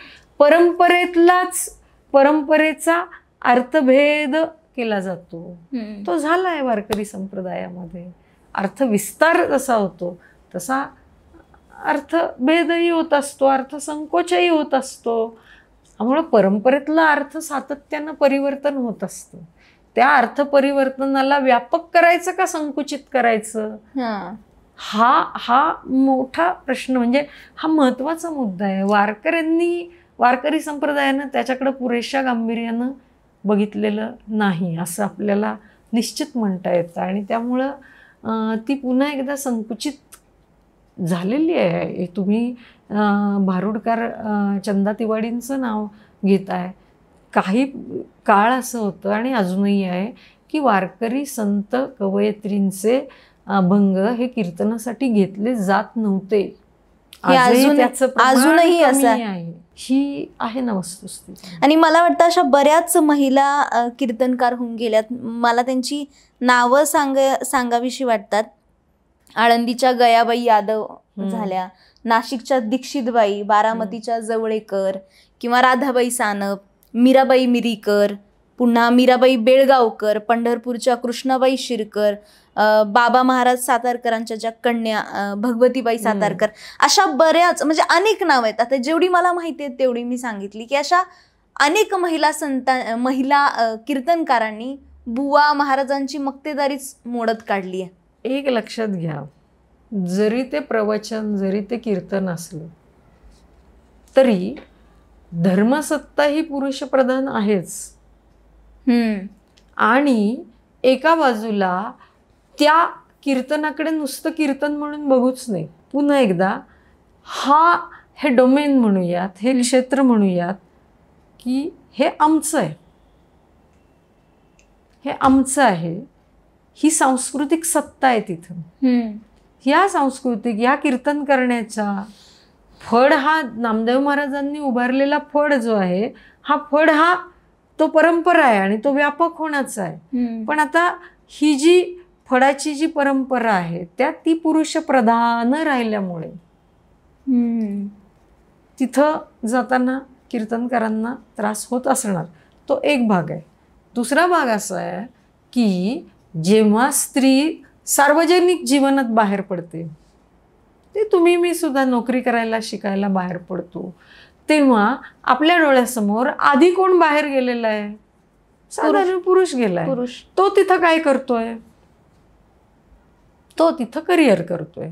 परंपरेचा अर्थभेद केला जातो. तो झाला आहे वारकरी संप्रदायामध्ये. अर्थविस्तार जसा होतो तसा अर्थभेदही होत असतो, अर्थसंकोचही होत असतो. त्यामुळे परंपरेतला अर्थ सातत्यानं परिवर्तन होत असतं. त्या अर्थ परिवर्तनाला व्यापक करायचं का संकुचित करायचं, हा मोठा प्रश्न, म्हणजे हा महत्वाचा मुद्दा आहे. वारकरी संप्रदायानं त्याच्याकडे पुरेशा गांभीर्यानं बघितलेलं नाही असं आपल्याला निश्चित म्हणता येतं. आणि त्यामुळं ती पुन्हा एकदा संकुचित झालेली आहे. तुम्ही भारुडकार चंदा तिवाडींचं नाव घेताय. काही काळ असं होतं आणि अजूनही आहे की वारकरी संत कवयित्रींचे अभंग हे कीर्तनासाठी घेतले जात नव्हते. अजूनही असं आहे. ही आहे ना वस्तुस्थिती. आणि मला वाटतं अशा बऱ्याच महिला कीर्तनकार होऊन गेल्यात. मला त्यांची नावं सांगावीशी वाटतात. आळंदीच्या गयाबाई यादव झाल्या, नाशिकच्या दीक्षितबाई, बारामतीच्या जवळेकर किंवा राधाबाई सानप, मीराबाई मिरीकर, पुन्हा मीराबाई बेळगावकर, पंढरपूरच्या कृष्णाबाई शिरकर, बाबा महाराज सातारकरांच्या ज्या कन्या भगवतीबाई सातारकर, अशा बऱ्याच, म्हणजे अनेक नाव आहेत. आता जेवढी मला माहिती आहेत तेवढी मी सांगितली की अशा अनेक महिला कीर्तनकारांनी बुवा महाराजांची मक्तेदारीच मोडत काढली आहे. एक लक्षात घ्या, जरी ते प्रवचन, जरी ते कीर्तन असलं तरी धर्मसत्ता ही पुरुषप्रधान आहेच. आणि एका बाजूला त्या कीर्तनाकडे नुसतं कीर्तन म्हणून बघूच नाही, पुन्हा एकदा हे डोमेन म्हणूयात, हे क्षेत्र म्हणूयात की हे आमचं आहे, हे आमचं आहे, ही सांस्कृतिक सत्ता आहे तिथं. ह्या सांस्कृतिक, ह्या कीर्तन करण्याचा फड हा नामदेव महाराजांनी उभारलेला फड जो आहे, हा फड हा तो परंपरा आहे आणि तो व्यापक होण्याचा आहे. पण आता ही जी फडाची जी परंपरा आहे त्यात ती पुरुष प्रधान राहिल्यामुळे तिथं जाताना कीर्तनकारांना त्रास होत असणार. तो एक भाग आहे. दुसरा भाग असा आहे की जेव्हा स्त्री सार्वजनिक जीवनात बाहेर पडते, ते तुम्ही मी सुद्धा नोकरी करायला शिकायला बाहेर पडतो, तेव्हा आपल्या डोळ्यासमोर आधी कोण बाहेर गेलेला आहे? साधारण पुरुष गेलाय. तो तिथं काय करतोय? तो तिथं करिअर करतोय,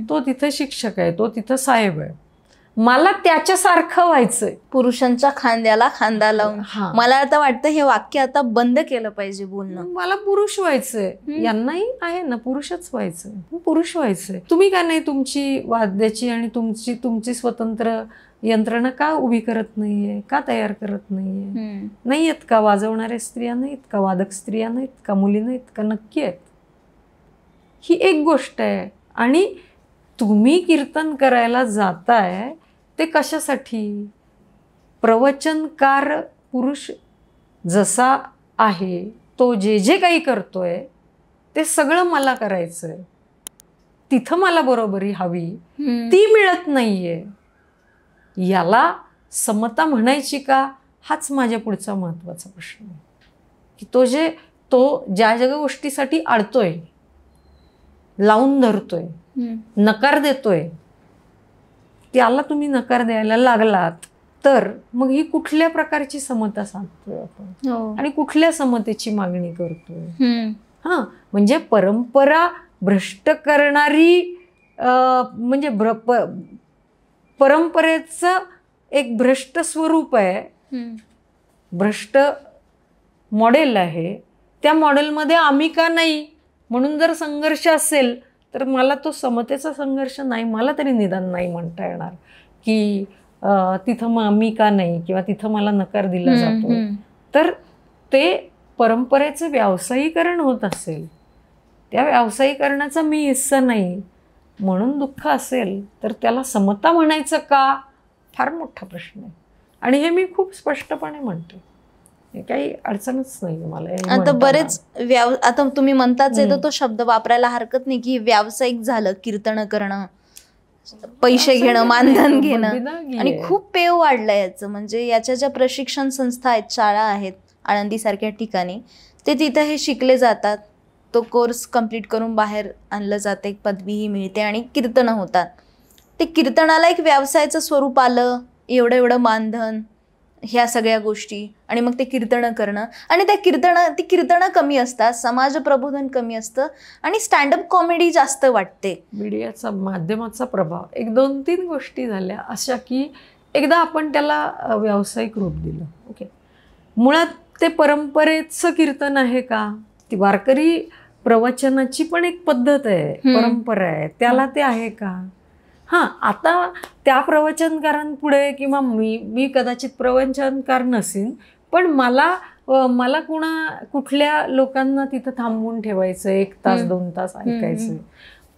तो तिथं शिक्षक आहे, तो तिथं साहेब आहे. मला त्याच्यासारखं व्हायचंय, पुरुषांच्या खांद्याला खांदा लावून. मला आता वाटतं हे वाक्य आता बंद केलं पाहिजे बोलणं. मला पुरुष व्हायचंय. यांनाही आहे ना, पुरुषच व्हायचंय, पुरुष व्हायचंय. तुम्ही का नाही तुमची वाद्याची आणि तुमची स्वतंत्र यंत्रणा का उभी करत नाहीये, का तयार करत नाहीये? नाहीयेत का वाजवणाऱ्या स्त्रिया? नाहीत का वादक स्त्रिया? नाहीत का मुली? नाहीत का? नक्की आहेत. ही एक गोष्ट आहे. आणि तुम्ही कीर्तन करायला जाताय ते कशासाठी? प्रवचनकार पुरुष जसा आहे, तो जे जे काही करतोय ते सगळं मला करायचंय, तिथं मला बरोबरी हवी, ती मिळत नाहीये. याला समता म्हणायची का? हाच माझ्या पुढचा महत्वाचा प्रश्न आहे. की तो ज्या ज्या गोष्टीसाठी अडतोय, लावून धरतोय, नकार देतोय, त्याला तुम्ही नकार द्यायला लागलात तर मग ही कुठल्या प्रकारची समता साधतोय आपण आणि कुठल्या समतेची मागणी करतोय? म्हणजे परंपरा भ्रष्ट करणारी, म्हणजे परंपरेचं एक भ्रष्ट स्वरूप आहे, भ्रष्ट मॉडेल आहे. त्या मॉडेलमध्ये आम्ही का नाही म्हणून जर संघर्ष असेल तर मला तो समतेचा संघर्ष नाही, मला तरी निदान नाही म्हणता येणार की तिथं मग मी का नाही, किंवा तिथं मला नकार दिला जातो. तर ते परंपरेचं व्यावसायीकरण होत असेल, त्या व्यावसायीकरणाचा मी हिस्सा नाही म्हणून दुःख असेल, तर त्याला समता म्हणायचं का? फार मोठा प्रश्न आहे. आणि हे मी खूप स्पष्टपणे म्हणते, काही अडचणच नाही मला. आता बरेच आता तुम्ही म्हणताच आहे, तो शब्द वापरायला हरकत नाही की व्यावसायिक झालं कीर्तन करणं, पैसे घेणं, मानधन घेणं, आणि खूप पेव वाढलंय याचं. म्हणजे याच्या ज्या प्रशिक्षण संस्था आहेत, शाळा आहेत आळंदी सारख्या ठिकाणी, ते तिथं हे शिकले जातात. तो कोर्स कंप्लीट करून बाहेर आणलं जातं, एक पदवीही मिळते आणि कीर्तनं होतात. ते कीर्तनाला एक व्यवसायाचं स्वरूप आलं, एवढं मानधन, ह्या सगळ्या गोष्टी, आणि मग ते कीर्तनं करणं, आणि ती कीर्तनं कमी असतात, समाज प्रबोधन कमी असतं, आणि स्टँडअप कॉमेडी जास्त वाटते. मीडियाचा, माध्यमाचा प्रभाव, 1-2-3 गोष्टी झाल्या अशा की एकदा आपण त्याला व्यावसायिक रूप दिलं. ओके, मुळात ते परंपरेचं कीर्तन आहे का? ती वारकरी प्रवचनाची पण एक पद्धत आहे, परंपरा आहे, त्याला ते आहे का? आता त्या प्रवचनकारांपुढे, किंवा मी कदाचित प्रवचनकार नसेन, पण मला कुठल्या लोकांना तिथं थांबवून ठेवायचं, 1 तास 2 तास ऐकायचं,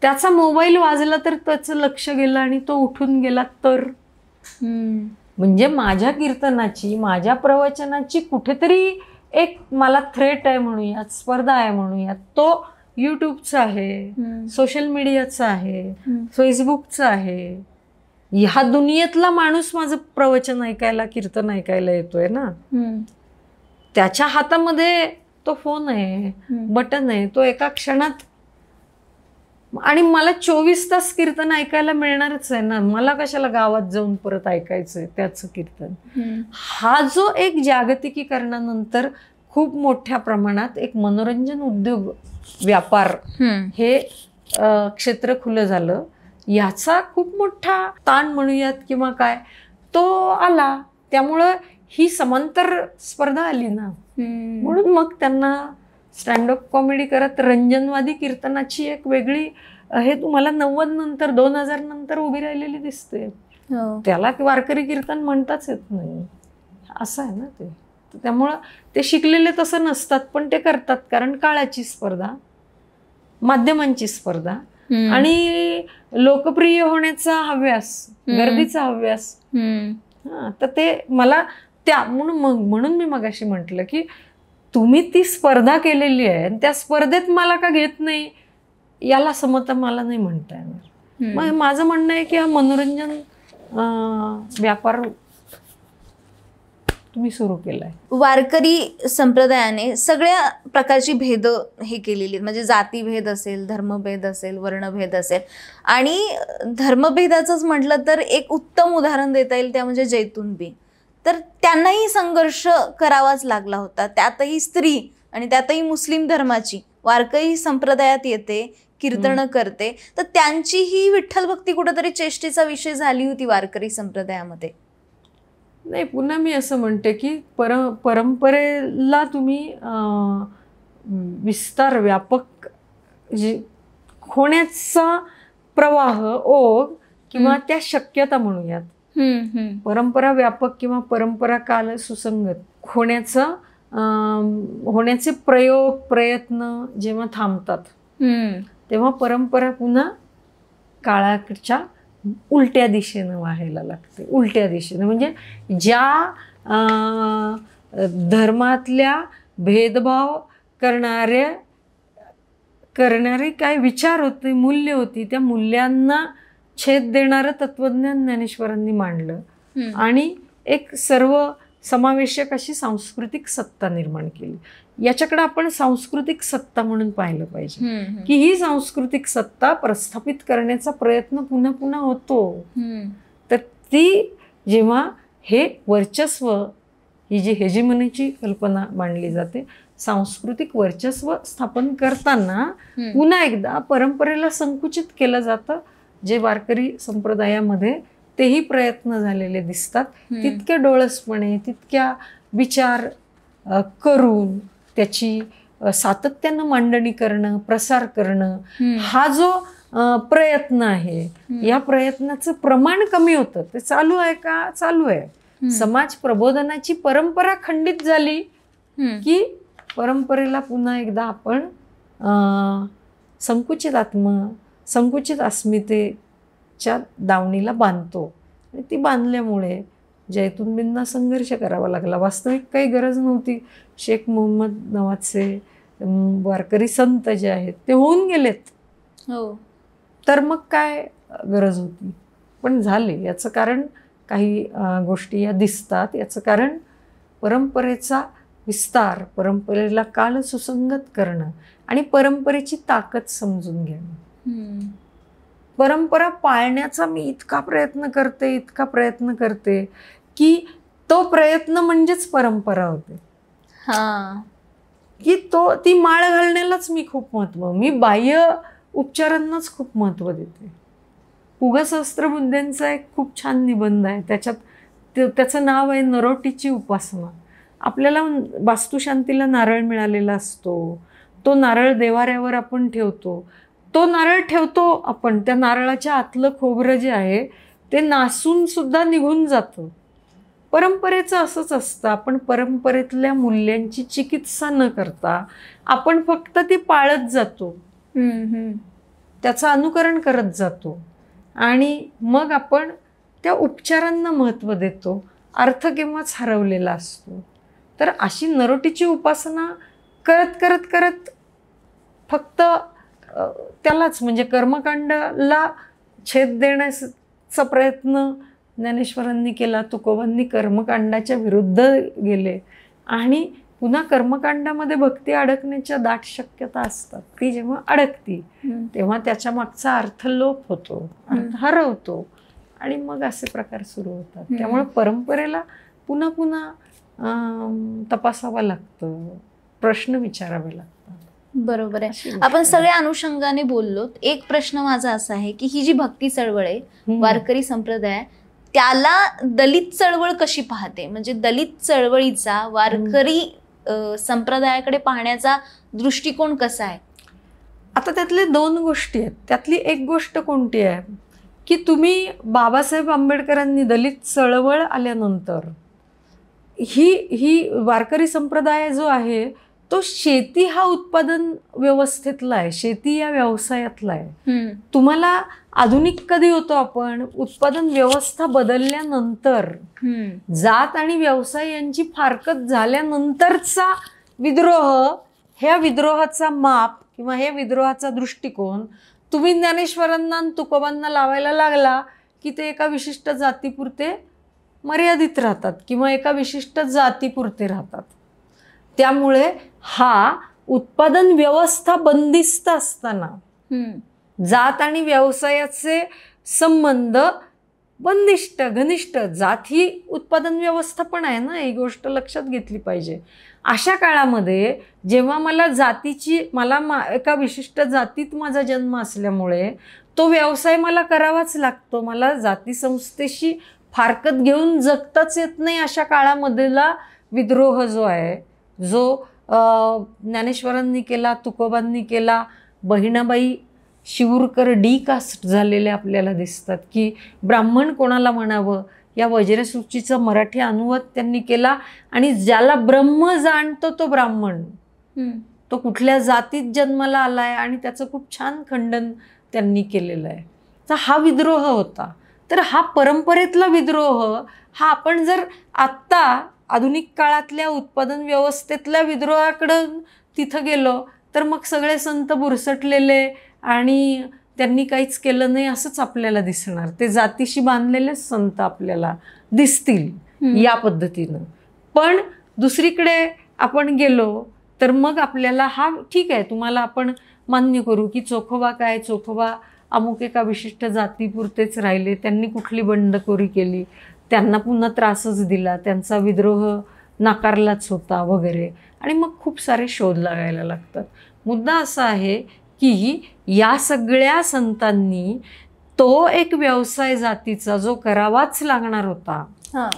त्याचा मोबाईल वाजला तर त्याचं लक्ष गेलं आणि तो उठून गेला तर, म्हणजे माझ्या कीर्तनाची, माझ्या प्रवचनाची कुठेतरी एक मला थ्रेट आहे म्हणूयात, स्पर्धा आहे म्हणूयात, तो यूट्यूबचं आहे, सोशल मीडियाचं आहे, फेसबुकचं आहे. ह्या दुनियेतला माणूस माझं प्रवचन ऐकायला, कीर्तन ऐकायला येतोय ना. त्याच्या हातामध्ये तो फोन आहे, बटन आहे, तो एका क्षणात, आणि मला 24 तास कीर्तन ऐकायला मिळणारच आहे ना. मला कशाला गावात जाऊन परत ऐकायचंय त्याचं कीर्तन? हा जो एक जागतिकीकरणानंतर खूप मोठ्या प्रमाणात एक मनोरंजन उद्योग, व्यापार, हे क्षेत्र खुलं झालं, याचा खूप मोठा ताण म्हणूयात किंवा काय, तो आला. त्यामुळं ही समांतर स्पर्धा आली ना, म्हणून मग त्यांना स्टँडअप कॉमेडी करत रंजनवादी कीर्तनाची एक वेगळी हे तुम्हाला 90 नंतर 2000 नंतर उभी राहिलेली दिसते. त्याला वारकरी कीर्तन म्हणताच येत नाही, असं आहे ना ते. त्यामुळं ते शिकलेले तसं नसतात, पण ते करतात, कारण काळाची स्पर्धा, माध्यमांची स्पर्धा आणि लोकप्रिय होण्याचा हव्यास, गर्दीचा हव्यास. तर ते मला म्हणून मी मगाशी म्हटलं की तुम्ही ती स्पर्धा केलेली आहे आणि त्या स्पर्धेत मला का घेत नाही, याला समता मला नाही म्हणता येणार. मग माझं म्हणणं आहे की हा मनोरंजन व्यापार तुम्ही सुरू केलाय. वारकरी संप्रदायाने सगळ्या प्रकारची भेद हे केलेली, म्हणजे जातीभेद असेल, धर्मभेद असेल, वर्णभेद असेल, आणि धर्मभेदाचंच म्हटलं तर एक उत्तम उदाहरण देता येईल त्या म्हणजे जैतूनबी. तर त्यांनाही संघर्ष करावाच लागला होता, त्यातही स्त्री आणि त्यातही मुस्लिम धर्माची. वारकरी संप्रदायात येते, कीर्तन करते, तर त्यांची ही विठ्ठल भक्ती कुठेतरी चेष्टेचा विषय झाली होती वारकरी संप्रदायामध्ये. नाही, पुन्हा मी असं म्हणते की परंपरेला तुम्ही विस्तार, व्यापक होण्याचा प्रवाह, ओघ किंवा त्या शक्यता म्हणूयात, परंपरा व्यापक किंवा परंपरा काल सुसंगत होण्याचे प्रयत्न जेव्हा थांबतात तेव्हा परंपरा पुन्हा काळाच्या उलट्या दिशेनं वाहायला लागते. उलट्या दिशेनं म्हणजे ज्या धर्मातल्या भेदभाव करणारे काय विचार होते, मूल्य होती, त्या मूल्यांना छेद देणारं तत्वज्ञान ज्ञानेश्वरांनी मांडलं आणि एक सर्व समावेशक अशी सांस्कृतिक सत्ता निर्माण केली. याच्याकडे आपण सांस्कृतिक सत्ता म्हणून पाहिलं पाहिजे की ही सांस्कृतिक सत्ता प्रस्थापित करण्याचा प्रयत्न पुन्हा पुन्हा होतो. तर ती जेव्हा हे वर्चस्व, ही जी हेजिमनीची कल्पना मांडली जाते, सांस्कृतिक वर्चस्व स्थापन करताना पुन्हा एकदा परंपरेला संकुचित केलं जातं. जे वारकरी संप्रदायामध्ये तेही प्रयत्न झालेले दिसतात, तितके डोळसपणे, तितक्या विचार करून त्याची सातत्यानं मांडणी करणं, प्रसार करणं, हा जो प्रयत्न आहे, या प्रयत्नाचं प्रमाण कमी होतं. ते चालू आहे का? चालू आहे. समाज प्रबोधनाची परंपरा खंडित झाली की परंपरेला पुन्हा एकदा आपण संकुचित अस्मितेच्या दावणीला बांधतो. आणि ती बांधल्यामुळे जैतूनबींना संघर्ष करावा लागला. वास्तविक काही गरज नव्हती. शेख मोहम्मद नावाचे वारकरी संत जे आहेत ते होऊन गेलेत. तर मग काय गरज होती, पण झाले. याचं कारण काही गोष्टी या दिसतात. याचं कारण परंपरेचा विस्तार, परंपरेला काल सुसंगत करणं आणि परंपरेची ताकद समजून घेणं. परंपरा पाळण्याचा मी इतका प्रयत्न करते की तो प्रयत्न म्हणजेच परंपरा होते. की ती माळ घालण्यालाच मी खूप महत्त्व, मी बाह्य उपचारांनाच खूप महत्त्व देते. पुगा सहस्त्रबुद्धेंचा एक खूप छान निबंध आहे, त्याचं नाव आहे नरोटीची उपासना. आपल्याला वास्तुशांतीला नारळ मिळालेला असतो, तो नारळ देवाऱ्यावर आपण ठेवतो. तो नारळ ठेवतो आपण, त्या नारळाच्या आतलं खोबरं जे आहे ते नासून सुद्धा निघून जातं. परंपरेचं असंच असतं. आपण परंपरेतल्या मूल्यांची चिकित्सा न करता आपण फक्त ती पाळत जातो, त्याचं अनुकरण करत जातो आणि मग आपण त्या उपचारांना महत्त्व देतो. अर्थ केव्हाच हरवलेला असतो. तर अशी नरोटीची उपासना करत फक्त त्यालाच म्हणजे कर्मकांडाला छेद देण्याचा प्रयत्न ज्ञानेश्वरांनी केला. तुकोबांनी कर्मकांडाच्या विरुद्ध गेले आणि पुन्हा कर्मकांडामध्ये भक्ती अडकण्याच्या दाट शक्यता असतात. ती जेव्हा अडकती तेव्हा त्याच्या मागचा अर्थ लोप होतो, अर्थ हरवतो आणि मग असे प्रकार सुरू होतात. त्यामुळे परंपरेला पुन्हा पुन्हा तपासावं लागतं, प्रश्न विचारावे लागतात. बरोबर आहे. आपण सगळ्या अनुषंगाने बोललो. एक प्रश्न माझा असा आहे की ही जी भक्ती चळवळ आहे, वारकरी संप्रदाय, त्याला दलित चळवळ कशी पाहते, म्हणजे दलित चळवळीचा वारकरी संप्रदायाकडे पाहण्याचा दृष्टिकोन कसा आहे? आता त्यातले 2 गोष्टी आहेत. त्यातली एक गोष्ट कोणती आहे की तुम्ही बाबासाहेब आंबेडकरांनी दलित चळवळ आल्यानंतर ही वारकरी संप्रदाय जो आहे तो शेती हा उत्पादन व्यवस्थेतला आहे, शेती या व्यवसायातला आहे. तुम्हाला आधुनिक कधी होतो आपण? उत्पादन व्यवस्था बदलल्यानंतर, जात आणि व्यवसाय यांची फारकत झाल्यानंतरचा विद्रोह, ह्या विद्रोहाचा माप किंवा हे विद्रोहाचा दृष्टिकोन तुम्ही ज्ञानेश्वरांना आणि तुकोबांना लावायला लागला की ते एका विशिष्ट जातीपुरते मर्यादित राहतात किंवा एका विशिष्ट जातीपुरते राहतात. त्यामुळे हा उत्पादन व्यवस्था बंदिस्त असताना जात आणि व्यवसायाचे संबंध बंदिष्ट घनिष्ठ, जात ही उत्पादन व्यवस्था पण आहे ना, ही गोष्ट लक्षात घेतली पाहिजे. अशा काळामध्ये जेव्हा मला एका विशिष्ट जातीत माझा जन्म असल्यामुळे तो व्यवसाय मला करावाच लागतो, मला जाती संस्थेशी फारकत घेऊन जगताच येत नाही. अशा काळामधला विद्रोह जो आहे, जो ज्ञानेश्वरांनी केला, तुकोबांनी केला, बहिणाबाई शिवूरकर डी कास्ट झालेले आपल्याला दिसतात की ब्राह्मण कोणाला म्हणावं या वज्रसूचीचा मराठी अनुवाद त्यांनी केला. आणि ज्याला ब्रह्म जाणतो तो ब्राह्मण, तो कुठल्या जातीत जन्माला आलाय आणि त्याचं खूप छान खंडन त्यांनी केलेलं आहे. तर हा विद्रोह होता. तर हा परंपरेतला विद्रोह हा आपण जर आत्ता आधुनिक काळातल्या उत्पादन व्यवस्थेतल्या विद्रोहाकडून तिथं गेलो तर मग सगळे संत बुरसटलेले आणि त्यांनी काहीच केलं नाही असंच आपल्याला दिसणार. ते जातीशी बांधलेलेच संत आपल्याला दिसतील या पद्धतीनं. पण दुसरीकडे आपण गेलो तर मग आपल्याला हा ठीक आहे, तुम्हाला आपण मान्य करू की चोखोबा काय, चोखोबा अमुक एका विशिष्ट जातीपुरतेच राहिले, त्यांनी कुठली बंडखोरी केली, त्यांना पुन्हा त्रासच दिला, त्यांचा विद्रोह नाकारलाच होता वगैरे. आणि मग खूप सारे शोध लागायला लागतात. मुद्दा असा आहे की या सगळ्या संतांनी तो एक व्यवसाय जातीचा जो करावाच लागणार होता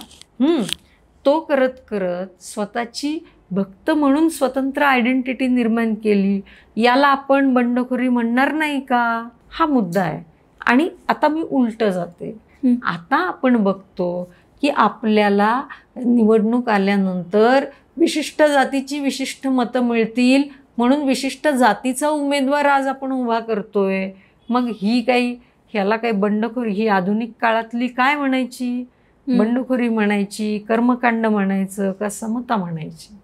तो करत करत स्वतःची भक्त म्हणून स्वतंत्र आयडेंटिटी निर्माण केली. याला आपण बंडखोरी म्हणणार नाही का? हा मुद्दा आहे. आणि आता मी उलट जाते. आता आपण बघतो की आपल्याला निवडणूक आल्यानंतर विशिष्ट जातीची विशिष्ट मतं मिळतील म्हणून विशिष्ट जातीचा उमेदवार आज आपण उभा करतोय. मग ह्याला काही बंडखोरी, ही आधुनिक काळातली काय म्हणायची? बंडखोरी म्हणायची, कर्मकांड म्हणायचं का समता म्हणायची?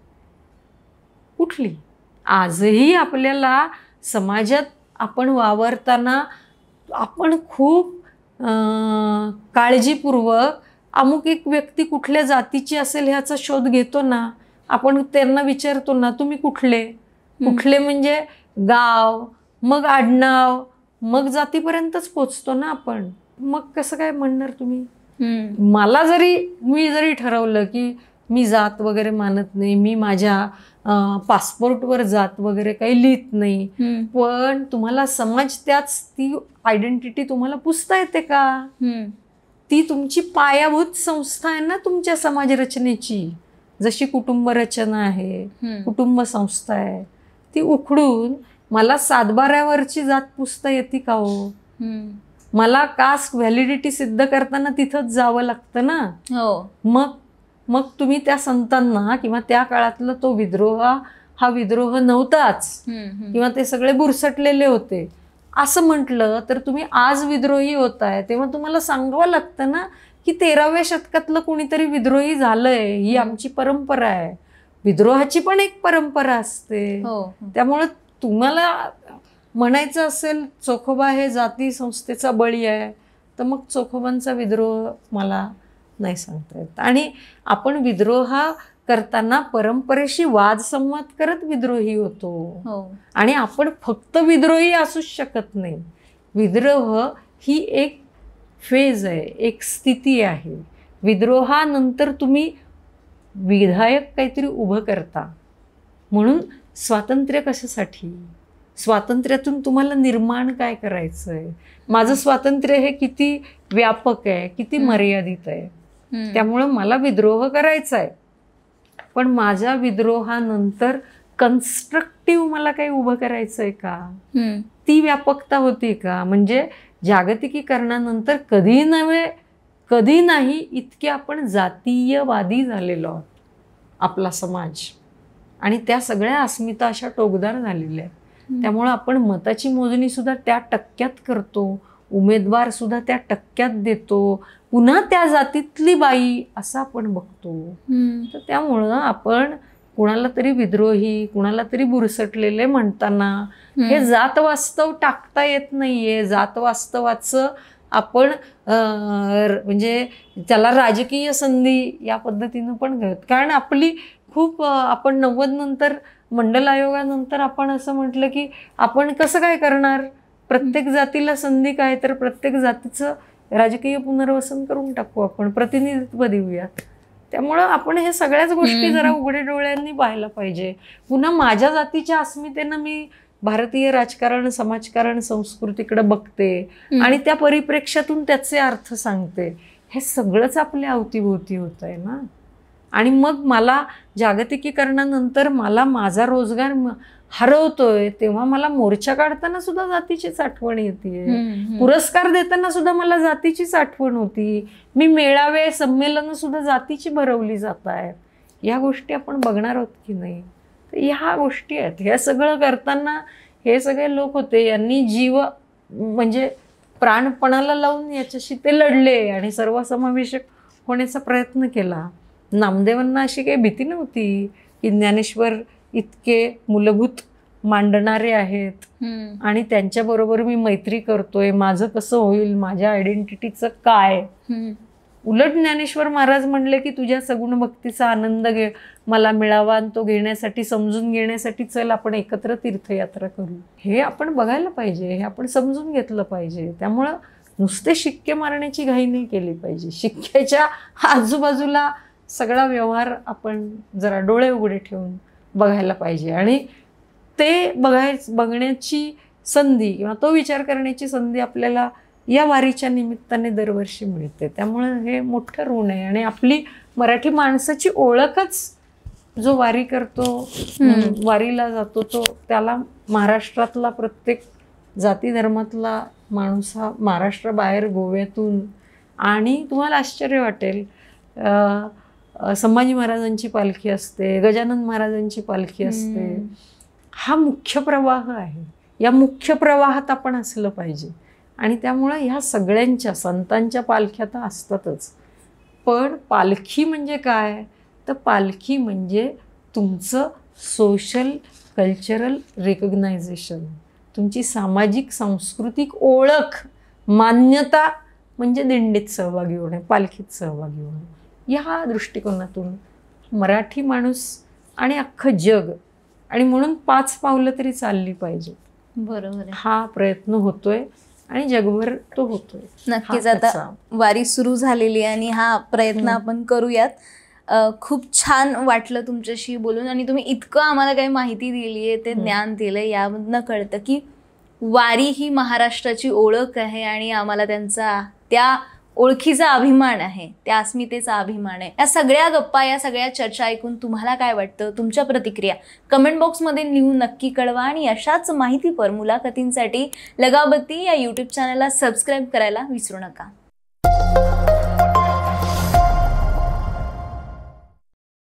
कुठली? आजही आपल्याला समाजात आपण वावरताना आपण खूप काळजीपूर्वक अमुक एक व्यक्ती कुठल्या जातीची असेल ह्याचा शोध घेतो ना. आपण त्यांना विचारतो ना, तुम्ही कुठले? कुठले म्हणजे गाव, मग आडनाव, मग जातीपर्यंतच पोचतो ना आपण. मग कसं काय म्हणणार तुम्ही? मी जरी ठरवलं की मी जात वगैरे मानत नाही, मी माझ्या पासपोर्टवर जात वगैरे काही लिहित नाही, पण तुम्हाला समाज ती आयडेंटिटी तुम्हाला पुसता येते का? ती तुमची पायाभूत संस्था आहे ना तुमच्या समाज रचनेची. जशी कुटुंब रचना आहे, कुटुंब संस्था आहे, ती उखडून मला 7-12वरची जात पुसता येते का हो? मला कास्ट व्हॅलिडिटी सिद्ध करताना तिथंच जावं लागतं ना. मग तुम्ही त्या संतांना किंवा त्या काळातला तो विद्रोह हा विद्रोह नव्हताच किंवा ते सगळे बुरसटलेले होते असं म्हटलं तर तुम्ही आज विद्रोही होताय, तेव्हा तुम्हाला सांगावं लागतं ना की 13व्या शतकातलं कुणीतरी विद्रोही झालंय. ही आमची परंपरा आहे. विद्रोहाची पण एक परंपरा असते. त्यामुळे तुम्हाला म्हणायचं असेल चोखोबा हे जाती संस्थेचा बळी आहे तर मग चोखोबांचा विद्रोह मला नाही सांगता येत. आणि आपण विद्रोह करताना परंपरेशी वाद संवाद करत विद्रोही होतो. आणि आपण फक्त विद्रोही असूच शकत नाही. विद्रोह ही एक फेज आहे, एक स्थिती आहे. विद्रोहानंतर तुम्ही विधायक काहीतरी उभं करता. म्हणून स्वातंत्र्य कशासाठी? स्वातंत्र्यातून तुम्हाला निर्माण काय करायचं आहे, माझं स्वातंत्र्य हे किती व्यापक आहे, किती मर्यादित आहे. त्यामुळं मला विद्रोह करायचा आहे, पण माझ्या विद्रोहानंतर कन्स्ट्रक्टिव्ह मला काही उभं करायचं आहे का, ती व्यापकता होती का. म्हणजे जागतिकीकरणानंतर कधी नाही इतके आपण जातीयवादी झालेलो आहोत आपला समाज, आणि त्या सगळ्या अस्मिता अशा टोकदार झालेल्या आहेत. त्यामुळं आपण मताची मोजणी सुद्धा त्या टक्क्यात करतो, उमेदवार सुद्धा त्या टक्क्यात देतो, पुन्हा त्या जातीतली बाई असं आपण बघतो. तर त्यामुळं आपण कुणाला तरी विद्रोही, कुणाला तरी बुरसटलेले म्हणताना हे जात वास्तव टाकता येत नाहीये. जात वास्तवाचं आपण म्हणजे त्याला राजकीय संधी या पद्धतीनं पण घेत. कारण आपली खूप आपण 90 नंतर मंडल आयोगानंतर आपण असं म्हटलं की आपण कसं काय करणार, प्रत्येक जातीला संधी काय, तर प्रत्येक जातीचं राजकीय पुनर्वसन करून टाकू, आपण प्रतिनिधित्व देऊयात. त्यामुळं आपण हे सगळ्याच गोष्टी जरा उघडे डोळ्यांनी पाहायला पाहिजे. पुन्हा माझ्या जातीच्या अस्मितेनं मी भारतीय राजकारण, समाजकारण, संस्कृतीकडे बघते आणि त्या परिप्रेक्ष्यातून त्याचे अर्थ सांगते. हे सगळंच आपल्या अवतीभोवती होत आहे ना. आणि मग मला जागतिकीकरणानंतर मला माझा रोजगार हरवतोय तेव्हा मला मोर्चा काढताना सुद्धा जातीचीच आठवण येते, पुरस्कार देताना सुद्धा मला जातीचीच आठवण होती, मी मेळावे संमेलन सुद्धा जातीची भरवली जात आहेत. या गोष्टी आपण बघणार आहोत की नाही. तर ह्या गोष्टी आहेत. हे सगळं करताना हे सगळे लोक होते, यांनी जीव म्हणजे प्राणपणाला लावून याच्याशी ते लढले आणि सर्वसमावेशक होण्याचा प्रयत्न केला. नामदेवांना अशी काही भीती नव्हती की ज्ञानेश्वर इतके मूलभूत मांडणारे आहेत आणि त्यांच्याबरोबर मी मैत्री करतोय, माझं कसं होईल, माझ्या आयडेंटिटीचं काय. उलट ज्ञानेश्वर महाराज म्हणले की तुझ्या सगुण भक्तीचा आनंद मला मिळावा आणि तो घेण्यासाठी, समजून घेण्यासाठी चल आपण एकत्र तीर्थयात्रा करू. हे आपण बघायला पाहिजे, हे आपण समजून घेतलं पाहिजे. त्यामुळं नुसते शिक्के मारण्याची घाई नाही केली पाहिजे. शिक्क्याच्या आजूबाजूला सगळा व्यवहार आपण जरा डोळे उघडे ठेवून बघायला पाहिजे आणि ते बघण्याची संधी किंवा तो विचार करण्याची संधी आपल्याला या वारीच्या निमित्ताने दरवर्षी मिळते. त्यामुळं हे मोठं ऋण आहे. आणि आपली मराठी माणसाची ओळखच जो वारी करतो, वारीला जातो, तो त्याला महाराष्ट्रातला प्रत्येक जाती धर्मातला माणूस हा महाराष्ट्राबाहेर गोव्यातून, आणि तुम्हाला आश्चर्य वाटेल संभाजी महाराजांची पालखी असते, गजानन महाराजांची पालखी असते. हा मुख्य प्रवाह आहे. या मुख्य प्रवाहात आपण असलं पाहिजे. आणि त्यामुळं ह्या सगळ्यांच्या संतांच्या पालख्या तर असतातच, पण पालखी म्हणजे काय, तर पालखी म्हणजे तुमचं सोशल कल्चरल रेकग्नायझेशन, तुमची सामाजिक सांस्कृतिक ओळख, मान्यता म्हणजे दिंडीत सहभागी होणे, पालखीत सहभागी होणे. या दृष्टिकोनातून मराठी माणूस आणि अख्खं जग, आणि म्हणून 5 पावलं तरी चालली पाहिजे. बरोबर, हा प्रयत्न होतोय आणि जगभर तो होतोय. नक्कीच आता वारी सुरू झालेली आहे आणि हा प्रयत्न आपण करूयात. खूप छान वाटलं तुमच्याशी बोलून आणि तुम्ही इतकं आम्हाला काही माहिती दिली आहे, ते ज्ञान दिलंय. यामधनं कळतं की वारी ही महाराष्ट्राची ओळख आहे आणि आम्हाला त्या ओळखीचा अभिमान आहे, त्या अस्मितेचा अभिमान आहे. या सगळ्या गप्पा, या सगळ्या चर्चा ऐकून तुम्हाला काय वाटतं, तुमच्या प्रतिक्रिया कमेंट बॉक्समध्ये लिहून नक्की कळवा. आणि अशाच माहितीपर मुलाखतींसाठी लगावती या यूट्यूब चॅनलला सबस्क्राईब करायला विसरू नका.